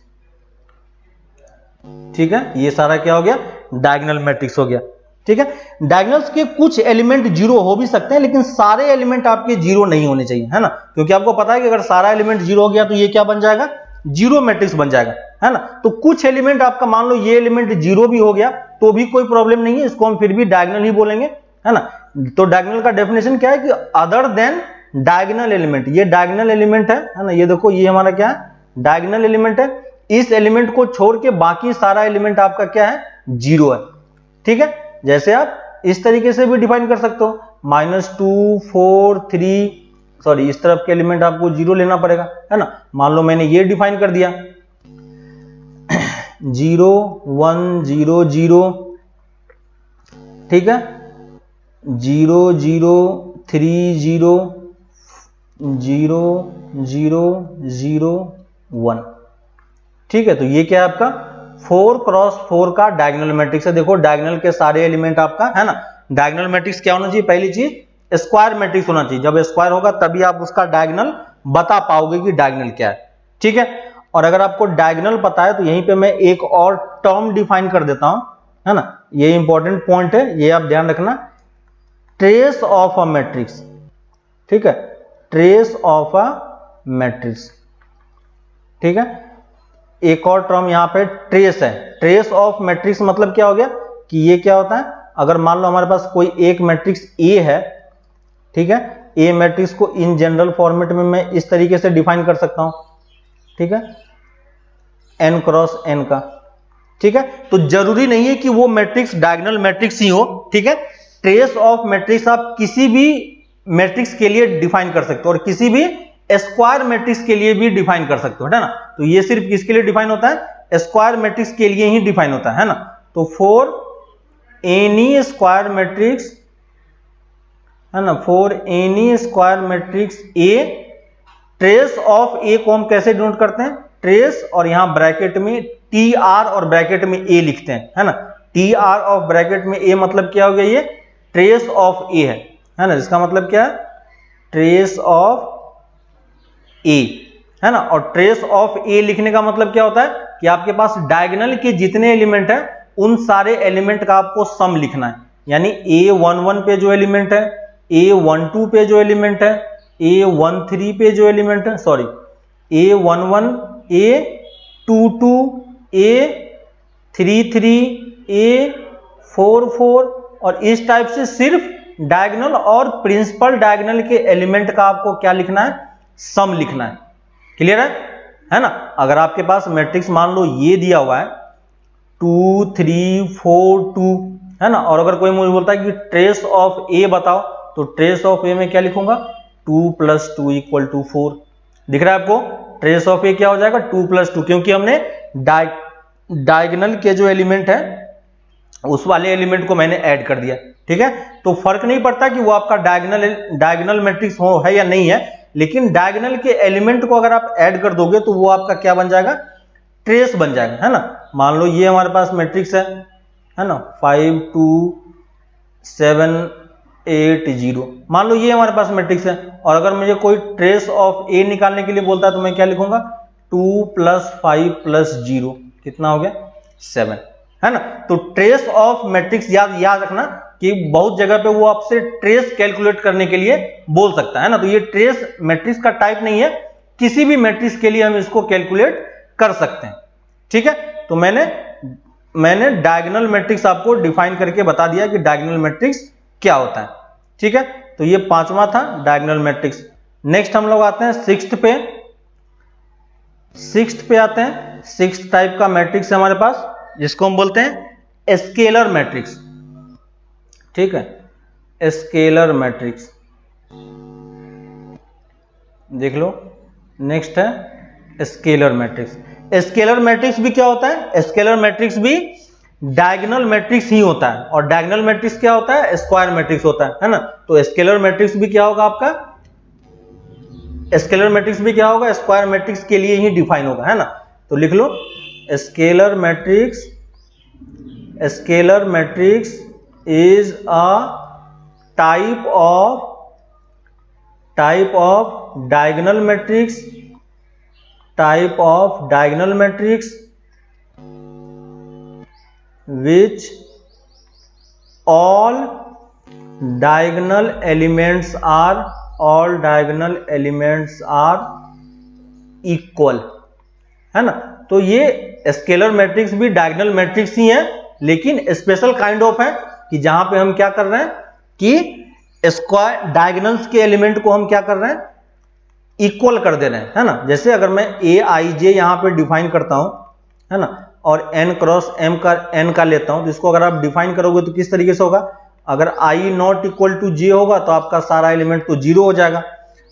ठीक है। ये सारा क्या हो गया, डायगोनल मैट्रिक्स हो गया, ठीक है। डायगोनल्स के कुछ एलिमेंट 0 हो भी सकते हैं, लेकिन सारे एलिमेंट आपके 0 नहीं होने चाहिए, है ना, क्योंकि आपको पता है कि अगर सारा एलिमेंट 0 हो गया तो ये क्या बन जाएगा, 0 मैट्रिक्स बन जाएगा, है ना। तो कुछ एलिमेंट आपका, मान लो ये एलिमेंट 0 भी हो गया तो भी कोई प्रॉब्लम नहीं है, इसको हम फिर भी डायगोनल ही बोलेंगे, है ना। तो डायगोनल का डेफिनेशन क्या है कि अदर देन डायगोनल एलिमेंट, ये डायगोनल एलिमेंट है ना, ये देखो ये हमारा क्या है, डायगोनल एलिमेंट है। इस एलिमेंट को छोड़ के बाकी सारा एलिमेंट आपका क्या है, 0 है, ठीक है। जैसे आप इस तरीके से भी डिफाइन कर सकते हो, -2 4 3, सॉरी इस तरफ के एलिमेंट आपको 0 लेना पड़ेगा, है ना। मान लो मैंने ये डिफाइन कर दिया 0 1 0 0, ठीक है, 0 0 3 0 0 0 0 1। ठीक है, तो ये क्या है आपका 4 क्रॉस 4 का डायगोनल मैट्रिक्स है। देखो डायगोनल के सारे एलिमेंट आपका है ना, डायगोनल मैट्रिक्स क्या होना चाहिए, पहली चीज स्क्वायर मैट्रिक्स होना चाहिए। जब स्क्वायर होगा तभी आप उसका डायगोनल बता पाओगे कि डायगोनल क्या है। ठीक है, और अगर आपको डायगोनल पता है तो यहीं पे मैं एक और टर्म डिफाइन कर देता हूं, है ना, ये इंपॉर्टेंट पॉइंट है, ये आप ध्यान रखना, ट्रेस ऑफ अ मैट्रिक्स। ठीक है, ट्रेस ऑफ अ मैट्रिक्स। ठीक है, एक और टर्म यहां पे ट्रेस है। ट्रेस ऑफ मैट्रिक्स मतलब क्या हो गया कि ये क्या होता है, अगर मान लो हमारे पास कोई एक मैट्रिक्स ए है, ठीक है, ए मैट्रिक्स को इन जनरल फॉर्मेट में मैं इस तरीके से डिफाइन कर सकता हूं, ठीक है, n क्रॉस n का। ठीक है, तो जरूरी नहीं है कि वो मैट्रिक्स डायगोनल मैट्रिक्स ही हो। ठीक है, ट्रेस ऑफ मैट्रिक्स आप किसी भी मैट्रिक्स के लिए डिफाइन कर सकते हो और किसी भी स्क्वायर मैट्रिक्स के लिए भी डिफाइन कर सकते हो, है ना। तो ये सिर्फ किसके लिए डिफाइन होता है, स्क्वायर मैट्रिक्स के लिए ही डिफाइन होता है ना। तो फॉर एनी स्क्वायर मैट्रिक्स, है ना, for any square matrix A, trace of A को हम कैसे डिनोट करते हैं, ट्रेस और यहां ब्रैकेट में टी आर और ब्रैकेट में ए लिखते हैं, है ना। टी आर ऑफ ब्रैकेट में ए मतलब क्या हो गया, ये ट्रेस ऑफ ए है ना, जिसका मतलब क्या है, ट्रेस ऑफ ए, है ना। और ट्रेस ऑफ ए लिखने का मतलब क्या होता है कि आपके पास डायगोनल के जितने एलिमेंट हैं उन सारे एलिमेंट का आपको सम लिखना है। यानी A11 पे जो एलिमेंट है, A12 पे जो एलिमेंट है, A13 पे जो एलिमेंट है, sorry A11, A22, A33, A44 और इस टाइप से सिर्फ डायगोनल और प्रिंसिपल डायगोनल के एलिमेंट का आपको क्या लिखना है, सम लिखना है। क्लियर है ना। अगर आपके पास मैट्रिक्स मान लो ये दिया हुआ है 2 3 4 2, है ना, और अगर कोई मुझे बोलता है कि ट्रेस ऑफ ए बताओ, तो ट्रेस ऑफ ए में क्या लिखूंगा, 2 + 2 = 4। दिख रहा है आपको, ट्रेस ऑफ ए क्या हो जाएगा, 2 + 2, क्योंकि हमने डायगोनल के जो एलिमेंट है उस वाले एलिमेंट को मैंने ऐड कर दिया। ठीक है, तो फर्क नहीं पड़ता कि वो आपका डायगोनल मैट्रिक्स हो है या नहीं है, लेकिन डायगोनल के एलिमेंट को अगर आप ऐड कर दोगे तो वो आपका क्या बन जाएगा, ट्रेस बन जाएगा, है ना। मान लो ये हमारे पास मैट्रिक्स है ना, 5 2 7 8 0, मान लो ये हमारे पास मैट्रिक्स है, और अगर मुझे कोई ट्रेस ऑफ ए निकालने के लिए बोलता है तो मैं क्या लिखूंगा, 2 + 5 + 0 कितना हो गया, 7, है ना। तो ट्रेस ऑफ मैट्रिक्स याद रखना कि बहुत जगह पे वो आपसे ट्रेस कैलकुलेट करने के लिए बोल सकता है ना। तो ये ट्रेस मैट्रिक्स का टाइप नहीं है, किसी भी मैट्रिक्स के लिए हम इसको कैलकुलेट कर सकते हैं। ठीक है, तो मैंने डायगोनल मैट्रिक्स आपको डिफाइन करके बता दिया कि डायगोनल मैट्रिक्स क्या होता है। ठीक है, तो ये 5वां था डायगोनल मैट्रिक्स। नेक्स्ट हम लोग आते हैं सिक्स्थ पे आते हैं। सिक्स्थ टाइप का मैट्रिक्स है हमारे पास, जिसको हम बोलते हैं स्केलर मैट्रिक्स। ठीक है, स्केलर मैट्रिक्स देख लो। नेक्स्ट है स्केलर मैट्रिक्स। स्केलर मैट्रिक्स भी क्या होता है, स्केलर मैट्रिक्स भी डायगोनल मैट्रिक्स ही होता है, और डायगोनल मैट्रिक्स क्या होता है, स्क्वायर मैट्रिक्स होता है ना। तो स्केलर मैट्रिक्स भी क्या होगा आपका, स्केलर मैट्रिक्स भी क्या होगा, स्क्वायर मैट्रिक्स के लिए ही डिफाइन होगा, है ना। तो लिख लो scalar matrix is a type of diagonal matrix which all diagonal elements are equal, है ना। तो ये स्केलर मैट्रिक्स भी डायगोनल मैट्रिक्स ही है, लेकिन स्पेशल काइंड ऑफ है कि जहां पे हम क्या कर रहे हैं कि स्क्वायर डायगोनल्स के एलिमेंट को हम क्या कर रहे हैं, इक्वल कर दे रहे हैं, है ना। जैसे अगर मैं Aij यहां पे डिफाइन करता हूं, है ना, और n क्रॉस m का n का लेता हूं, तो इसको अगर आप डिफाइन करोगे तो किस तरीके से होगा, अगर i ≠ j होगा तो आपका सारा एलिमेंट तो 0 हो जाएगा।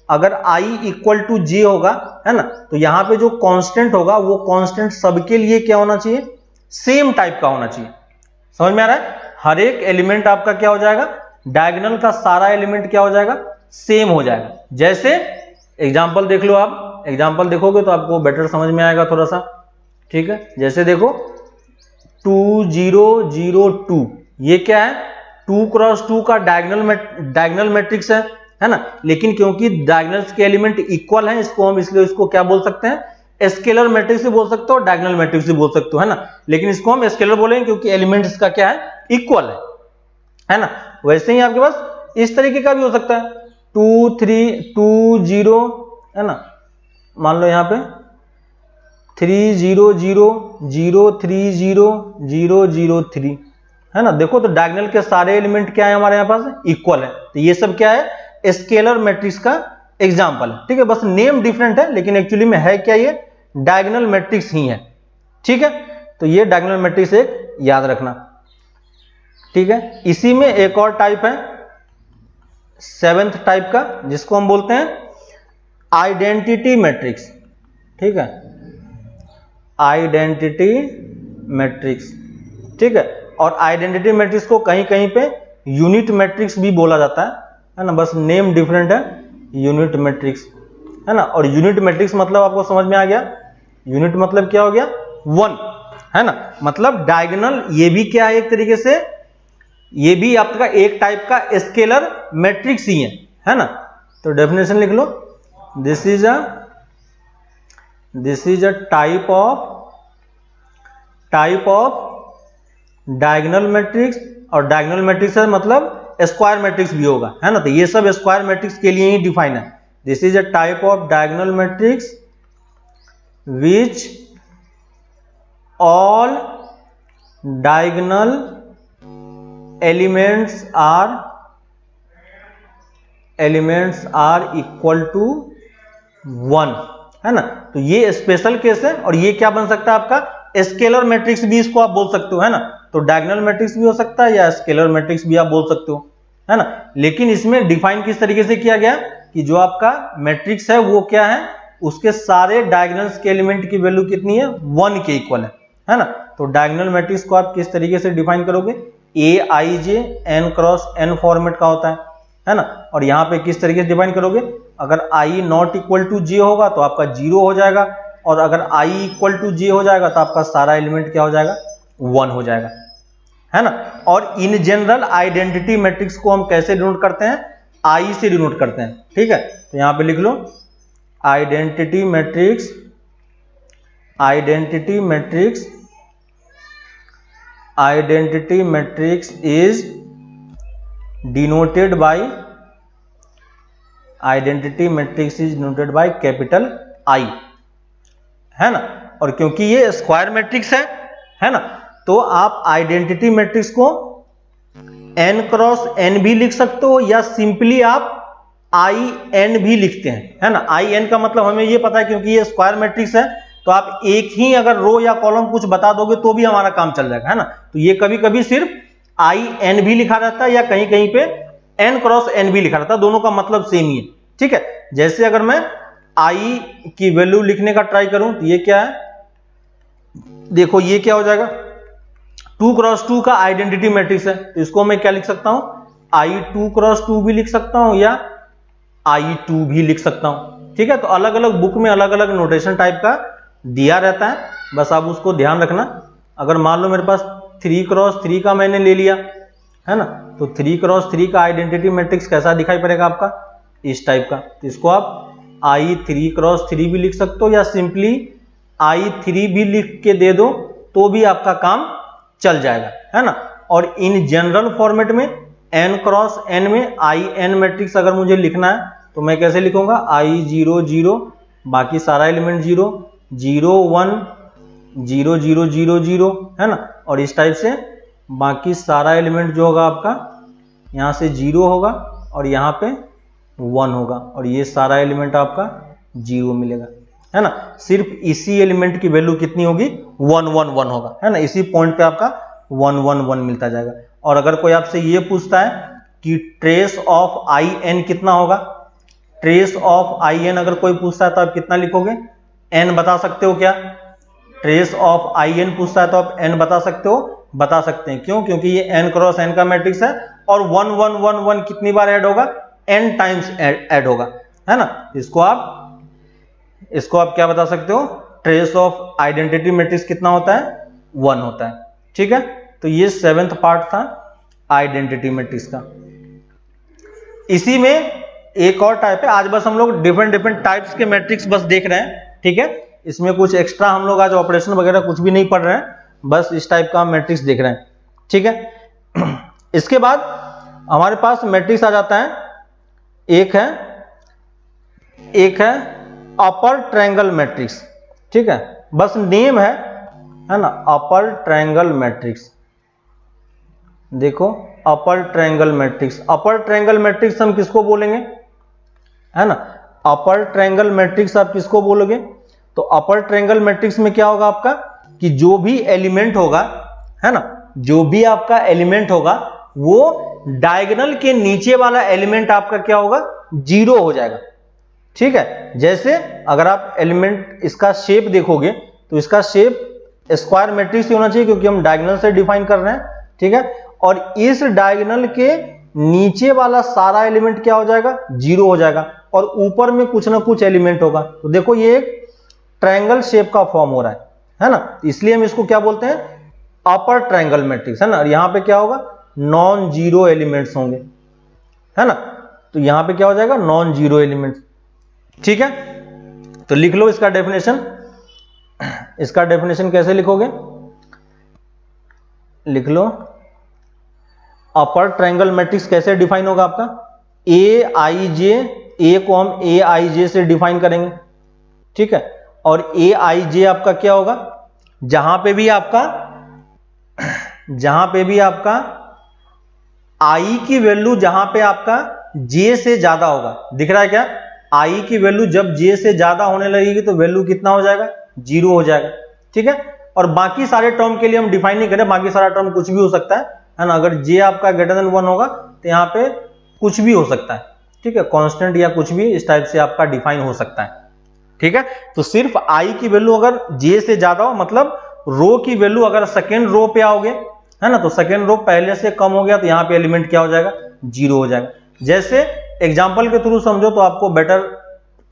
अगर i = j होगा, है ना, तो यहां पे जो कांस्टेंट होगा वो कांस्टेंट सबके लिए क्या होना चाहिए, सेम टाइप का होना चाहिए। समझ में आ रहा है, हर एक एलिमेंट आपका क्या हो जाएगा, डायगोनल का सारा एलिमेंट क्या हो जाएगा, सेम हो जाएगा। जैसे एग्जाम्पल देख लो, आप एग्जाम्पल देखोगे तो आपको बेटर समझ में आएगा थोड़ा सा। ठीक है, जैसे देखो 2 0 0 2, ये क्या है, 2 क्रॉस 2 का डायगोनल मैट्रिक्स है ना। लेकिन क्योंकि डायगोनल्स के एलिमेंट इक्वल हैं, इसको हम इसलिए इसको क्या बोल सकते हैं, स्केलर मैट्रिक्स भी बोल सकते हो, डायगोनल मैट्रिक्स भी बोल सकते हो, है ना। लेकिन इसको हम स्केलर बोलेंगे क्योंकि एलिमेंट इसका क्या है, इक्वल है ना। वैसे ही आपके पास इस तरीके का भी हो सकता है 2 3 2 0, है ना। मान लो यहां पे 3 0 0 0 3 0 0 0 3, है ना। देखो तो डायगोनल के सारे एलिमेंट क्या है हमारे यहाँ पास, इक्वल है। तो ये सब क्या है, स्केलर मैट्रिक्स का एग्जाम्पल है। ठीक है, बस नेम डिफरेंट है, लेकिन एक्चुअली में है क्या, ये डायगोनल मैट्रिक्स ही है। ठीक है, तो ये डायगोनल मैट्रिक्स एक याद रखना। ठीक है, इसी में एक और टाइप है 7th टाइप का, जिसको हम बोलते हैं आइडेंटिटी मैट्रिक्स। ठीक है, आइडेंटिटी मैट्रिक्स। ठीक है, और आइडेंटिटी मैट्रिक्स को कहीं कहीं पे यूनिट मैट्रिक्स भी बोला जाता है ना। बस नेम डिफरेंट है, यूनिट मैट्रिक्स, है ना। और यूनिट मैट्रिक्स मतलब आपको समझ में आ गया, यूनिट मतलब क्या हो गया, 1, है ना। मतलब डायगोनल ये भी क्या है, एक तरीके से ये भी आपका एक टाइप का स्केलर मैट्रिक्स ही है ना। तो डेफिनेशन लिख लो, this is a type of diagonal matrix. और डायगोनल मैट्रिक्स है मतलब स्क्वायर मैट्रिक्स भी होगा, है ना। तो ये सब स्क्वायर मैट्रिक्स के लिए ही डिफाइन है। This is a type of diagonal matrix which all diagonal elements are equal to 1, है ना। तो ये स्पेशल केस है, और ये क्या बन सकता है आपका, स्केलर मैट्रिक्स भी इसको आप बोल सकते हो, है ना। तो डायगोनल मैट्रिक्स भी हो सकता है या स्केलर मैट्रिक्स भी आप बोल सकते हो, है ना। लेकिन इसमें डिफाइन किस तरीके से किया गया कि जो आपका मैट्रिक्स है वो क्या है, उसके सारे डायगोनल्स के एलिमेंट की वैल्यू कितनी है, 1 के इक्वल है ना। तो डायगोनल मैट्रिक्स को आप किस तरीके से डिफाइन करोगे, aij n cross n format का होता है ना। और यहाँ पे किस तरीके से डिफाइन करोगे, अगर i not equal to j होगा तो आपका 0 हो जाएगा, और अगर i इक्वल टू j हो जाएगा तो आपका सारा एलिमेंट क्या हो जाएगा, 1 हो जाएगा, है ना। और इन जनरल आइडेंटिटी मैट्रिक्स को हम कैसे डिनोट करते हैं, i से डिनोट करते हैं। ठीक है, तो यहां पे लिख लो identity matrix is denoted by capital I, है ना। और क्योंकि ये स्क्वायर मैट्रिक्स है ना, तो आप आइडेंटिटी मैट्रिक्स को n क्रॉस n भी लिख सकते हो, या सिंपली आप in भी लिखते हैं, है ना। in का मतलब हमें ये पता है, क्योंकि ये स्क्वायर मैट्रिक्स है, तो आप एक ही अगर रो या कॉलम कुछ बता दोगे तो भी हमारा काम चल जाएगा, है ना। तो ये कभी कभी सिर्फ in भी लिखा रहता है, या कहीं कहीं पे n क्रॉस n भी लिखा रहता है, दोनों का मतलब सेम ही है। ठीक है, जैसे अगर मैं i की वैल्यू लिखने का ट्राई करूं तो ये क्या है, देखो ये क्या हो जाएगा, 2 क्रॉस 2 का आइडेंटिटी मैट्रिक्स है, तो इसको मैं क्या लिख सकता हूं, i2 क्रॉस 2 भी लिख सकता हूं, या i2 भी लिख सकता हूं। ठीक है, तो अलग अलग बुक में अलग अलग नोटेशन टाइप का दिया रहता है, बस आप उसको ध्यान रखना। अगर मान लो मेरे पास 3 क्रॉस 3 का मैंने ले लिया, है ना, तो 3 क्रॉस 3 का आइडेंटिटी मैट्रिक्स कैसा दिखाई पड़ेगा आपका, इस टाइप का। तो इसको आप i3 क्रॉस 3 भी लिख सकते हो, या सिंपली i3 भी लिख के दे दो तो भी आपका काम चल जाएगा, है ना। और इन जनरल फॉर्मेट में n क्रॉस n में in मैट्रिक्स अगर मुझे लिखना है तो मैं कैसे लिखूंगा, i0 0, बाकी सारा एलिमेंट 0 0 1 0 0 0 0, है ना। और इस टाइप से बाकी सारा एलिमेंट जो होगा आपका यहाँ से 0 होगा, और यहाँ पे 1 होगा, और ये सारा एलिमेंट आपका 0 मिलेगा, है ना। सिर्फ इसी एलिमेंट की वैल्यू कितनी होगी, 1 1 1 होगा, है ना। इसी पॉइंट पे आपका 1 1 1 मिलता जाएगा। और अगर कोई आपसे ये पूछता है कि ट्रेस ऑफ in कितना होगा, ट्रेस ऑफ in अगर कोई पूछता है तो आप कितना लिखोगे, n बता सकते हो क्या, ट्रेस ऑफ in पूछता है तो आप n बता सकते हो, बता सकते हैं। क्यों, क्योंकि ये n क्रॉस n का मैट्रिक्स है, और 1 1 1 1 कितनी बार ऐड होगा, n टाइम्स ऐड होगा। है ना। इसको आप क्या बता सकते हो, ट्रेस ऑफ आइडेंटिटी मैट्रिक्स कितना होता है, 1 होता है। ठीक है, तो ये 7th पार्ट था आइडेंटिटी मैट्रिक्स का। इसी में एक और टाइप है, आज बस हम लोग डिफरेंट टाइप्स के मैट्रिक्स बस देख रहे हैं। ठीक है, इसमें कुछ एक्स्ट्रा हम लोग आज ऑपरेशन वगैरह कुछ भी नहीं पढ़ रहे हैं, बस इस टाइप का हम मैट्रिक्स देख रहे हैं। ठीक है, इसके बाद हमारे पास मैट्रिक्स आ जाता है, एक है अपर ट्रायंगल मैट्रिक्स। ठीक है, बस नेम है ना, अपर ट्रायंगल मैट्रिक्स। देखो अपर ट्रायंगल मैट्रिक्स, अपर ट्रायंगल मैट्रिक्स हम किसको बोलेंगे, है ना। अपर ट्रायंगल मैट्रिक्स आप किसको बोलोगे, तो अपर ट्रायंगल मैट्रिक्स में क्या होगा आपका, कि जो भी एलिमेंट होगा, है ना, जो भी आपका एलिमेंट होगा वो डायगोनल के नीचे वाला एलिमेंट आपका क्या होगा, 0 हो जाएगा। ठीक है, जैसे अगर आप एलिमेंट इसका शेप देखोगे तो इसका शेप स्क्वायर मैट्रिक्स होना चाहिए, क्योंकि हम डायगोनल से डिफाइन कर रहे हैं। ठीक है, और इस डायगोनल के नीचे वाला सारा एलिमेंट क्या हो जाएगा, 0 हो जाएगा, और ऊपर में कुछ ना कुछ एलिमेंट होगा। तो देखो ये एक ट्रायंगल शेप का फॉर्म हो रहा है ना, इसलिए हम इसको क्या बोलते हैं, अपर ट्रायंगल मैट्रिक्स, है ना। और यहां पे क्या होगा, नॉन जीरो एलिमेंट्स होंगे, है ना। तो यहां पे क्या हो जाएगा, नॉन जीरो एलिमेंट्स। ठीक है, तो लिख लो इसका डेफिनेशन। इसका डेफिनेशन कैसे लिखोगे, लिख लो, अपर ट्रायंगल मैट्रिक्स कैसे डिफाइन होगा आपका, ए आई जे, ए को हम ए आई जे से डिफाइन करेंगे। ठीक है, और ए आई जे आपका क्या होगा, जहां पे भी आपका आई की वैल्यू जहां पे आपका जे से ज्यादा होगा, दिख रहा है क्या, आई की वैल्यू जब जे से ज्यादा होने लगेगी तो वैल्यू कितना हो जाएगा, 0 हो जाएगा। ठीक है, और बाकी सारे टर्म के लिए हम डिफाइन नहीं करें, बाकी सारा टर्म कुछ भी हो सकता है ना। अगर जे आपका ग्रेटर देन 1 होगा तो यहाँ पे कुछ भी हो सकता है। ठीक है, कांस्टेंट या कुछ भी इस टाइप से आपका डिफाइन हो सकता है। ठीक है, तो सिर्फ आई की वैल्यू अगर जे से ज्यादा हो, मतलब रो की वैल्यू अगर सेकेंड रो पे आओगे, है ना, तो सेकेंड रो पहले से कम हो गया तो यहाँ पे एलिमेंट क्या हो जाएगा, 0 हो जाएगा। जैसे एग्जाम्पल के थ्रू समझो तो आपको बेटर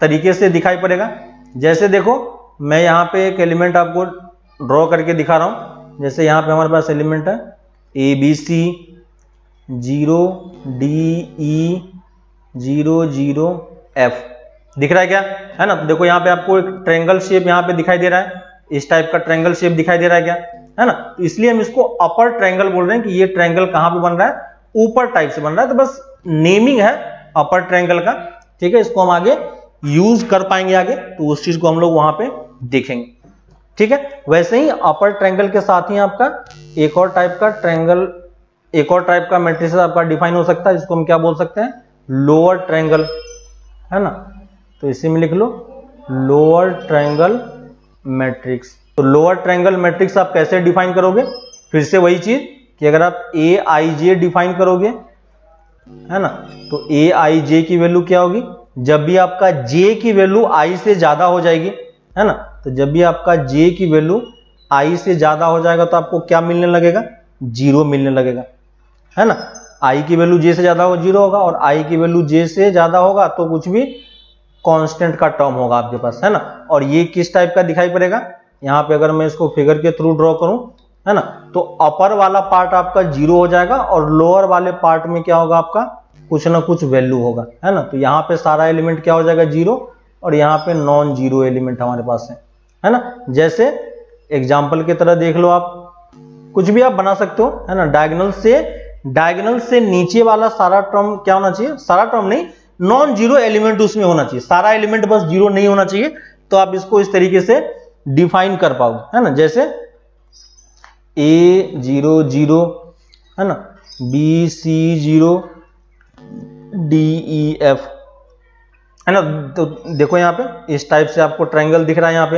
तरीके से दिखाई पड़ेगा। जैसे देखो मैं यहाँ पे एक एलिमेंट आपको ड्रॉ करके दिखा रहा हूं। जैसे यहाँ पे हमारे पास एलिमेंट है ABC 0 DE 0 0 F, दिख रहा है क्या, है ना। तो देखो यहाँ पे आपको एक ट्रायंगल शेप यहाँ पे दिखाई दे रहा है, इस टाइप का ट्रायंगल शेप दिखाई दे रहा है क्या, है ना। तो इसलिए हम इसको अपर ट्रायंगल बोल रहे हैं कि ये ट्रायंगल कहां पे बन रहा है, ऊपर टाइप से बन रहा है। तो बस नेमिंग है अपर ट्रायंगल का। ठीक है, इसको हम आगे यूज कर पाएंगे आगे, तो उस चीज को हम लोग वहां पे देखेंगे। ठीक है, वैसे ही अपर ट्रायंगल के साथ ही आपका एक और टाइप का ट्रायंगल, एक और टाइप का मैट्रिक्स आपका डिफाइन हो सकता है, जिसको हम क्या बोल सकते हैं, लोअर ट्रायंगल, है ना। तो इसी में लिख लो लोअर ट्रायंगल मैट्रिक्स। तो लोअर ट्रायंगल मैट्रिक्स आप कैसे डिफाइन करोगे, फिर से वही चीज कि अगर आप ए आई जे डिफाइन करोगे, है ना, तो ए आई जे की वैल्यू क्या होगी, जब भी आपका जे की वैल्यू आई से ज्यादा हो जाएगी, है ना, तो जब भी आपका जे की वैल्यू आई से ज्यादा हो जाएगा तो आपको क्या मिलने लगेगा, 0 मिलने लगेगा, है ना। आई की वैल्यू जे से ज्यादा हो 0 होगा, और आई की वैल्यू जे से ज्यादा होगा तो कुछ भी कांस्टेंट का टर्म होगा आपके पास, है ना। और ये किस टाइप का दिखाई पड़ेगा, यहाँ पे अगर मैं इसको फिगर के थ्रू ड्रॉ करूं, है ना, तो अपर वाला पार्ट आपका 0 हो जाएगा और लोअर वाले पार्ट में क्या होगा, आपका कुछ ना कुछ वैल्यू होगा, है ना। तो यहाँ पे सारा एलिमेंट क्या हो जाएगा, 0, और यहाँ पे नॉन जीरो एलिमेंट हमारे पास है ना। जैसे एग्जाम्पल की तरह देख लो, आप कुछ भी आप बना सकते हो, है ना। डायगोनल से नीचे वाला सारा टर्म क्या होना चाहिए, सारा टर्म नहीं, नॉन जीरो एलिमेंट उसमें होना चाहिए, सारा एलिमेंट बस 0 नहीं होना चाहिए। तो आप इसको इस तरीके से डिफाइन कर पाओगे, है ना। जैसे A0 0, है ना, BC 0 DE F, है ना। तो देखो यहाँ पे इस टाइप से आपको ट्रायंगल दिख रहा है यहाँ पे,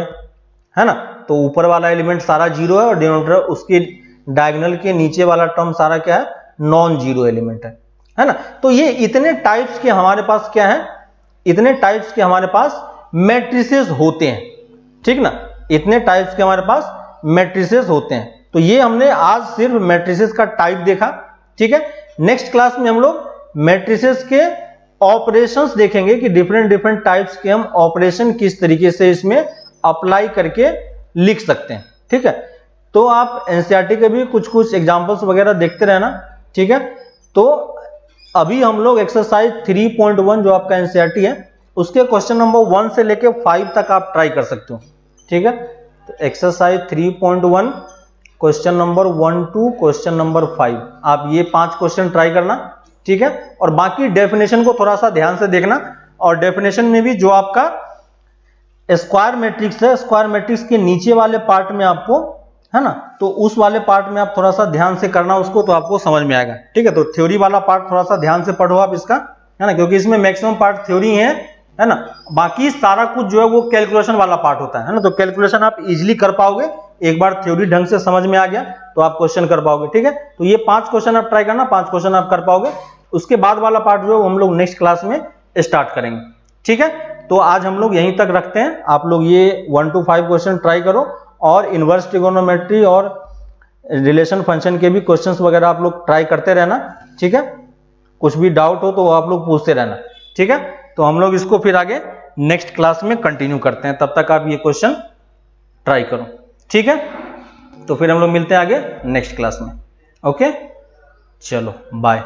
है ना। तो ऊपर वाला एलिमेंट सारा 0 है और डिनोमिनेटर उसके डायगोनल के नीचे वाला टर्म सारा क्या है, नॉन जीरो एलिमेंट है ना। तो ये इतने टाइप्स के हमारे पास क्या है, इतने टाइप्स के हमारे पास मैट्रिसेस होते हैं, ठीक ना। इतने टाइप्स के हमारे पास मैट्रिसेस होते हैं। तो ये हमने आज सिर्फ मैट्रिसेस का टाइप देखा, ठीक है। नेक्स्ट क्लास में हम लोग मैट्रिसेस के ऑपरेशंस देखेंगे कि डिफरेंट डिफरेंट टाइप्स के हम ऑपरेशन किस तरीके से इसमें अप्लाई करके लिख सकते हैं। ठीक है, तो आप एनसीईआरटी के भी कुछ कुछ एग्जांपल्स वगैरह देखते रहना। ठीक है, तो अभी हम लोग एक्सरसाइज 3.1 जो आपका एनसीईआरटी है उसके क्वेश्चन नंबर 1 से लेके 5 तक आप ट्राई कर सकते हो। ठीक है, तो exercise 3.1 question number 1 to question number 5 आप ये 5 क्वेश्चन ट्राई करना। ठीक है, और बाकी डेफिनेशन को थोड़ा सा ध्यान से देखना, और डेफिनेशन में भी जो आपका स्क्वायर मैट्रिक्स है, स्क्वायर मैट्रिक्स के नीचे वाले पार्ट में आपको, है ना, तो उस वाले पार्ट में आप थोड़ा सा ध्यान से करना उसको, तो आपको समझ में आएगा। ठीक है, तो थ्योरी वाला पार्ट थोड़ा सा ध्यान से पढ़ो आप इसका, है ना, क्योंकि इसमें मैक्सिमम पार्ट थ्योरी है ना, बाकी सारा कुछ जो है वो कैलकुलेशन वाला पार्ट होता है ना, तो कैलकुलेशन आप इजीली कर पाओगे, एक बार थ्योरी ढंग से समझ में आ गया तो आप क्वेश्चन कर पाओगे। ठीक है, तो ये 5 क्वेश्चन आप ट्राई करना, 5 क्वेश्चन आप कर पाओगे, उसके बाद वाला पार्ट जो है हम लोग नेक्स्ट क्लास में स्टार्ट करेंगे। ठीक है, तो आज हम लोग यहीं तक रखते हैं, आप लोग ये 1 to 5 क्वेश्चन ट्राई करो, और इनवर्स ट्रिगोनोमेट्री और रिलेशन फंक्शन के भी क्वेश्चंस वगैरह आप लोग ट्राई करते रहना। ठीक है, कुछ भी डाउट हो तो आप लोग पूछते रहना। ठीक है, तो हम लोग इसको फिर आगे नेक्स्ट क्लास में कंटिन्यू करते हैं, तब तक आप ये क्वेश्चन ट्राई करो। ठीक है, तो फिर हम लोग मिलते हैं आगे नेक्स्ट क्लास में। ओके, चलो बाय।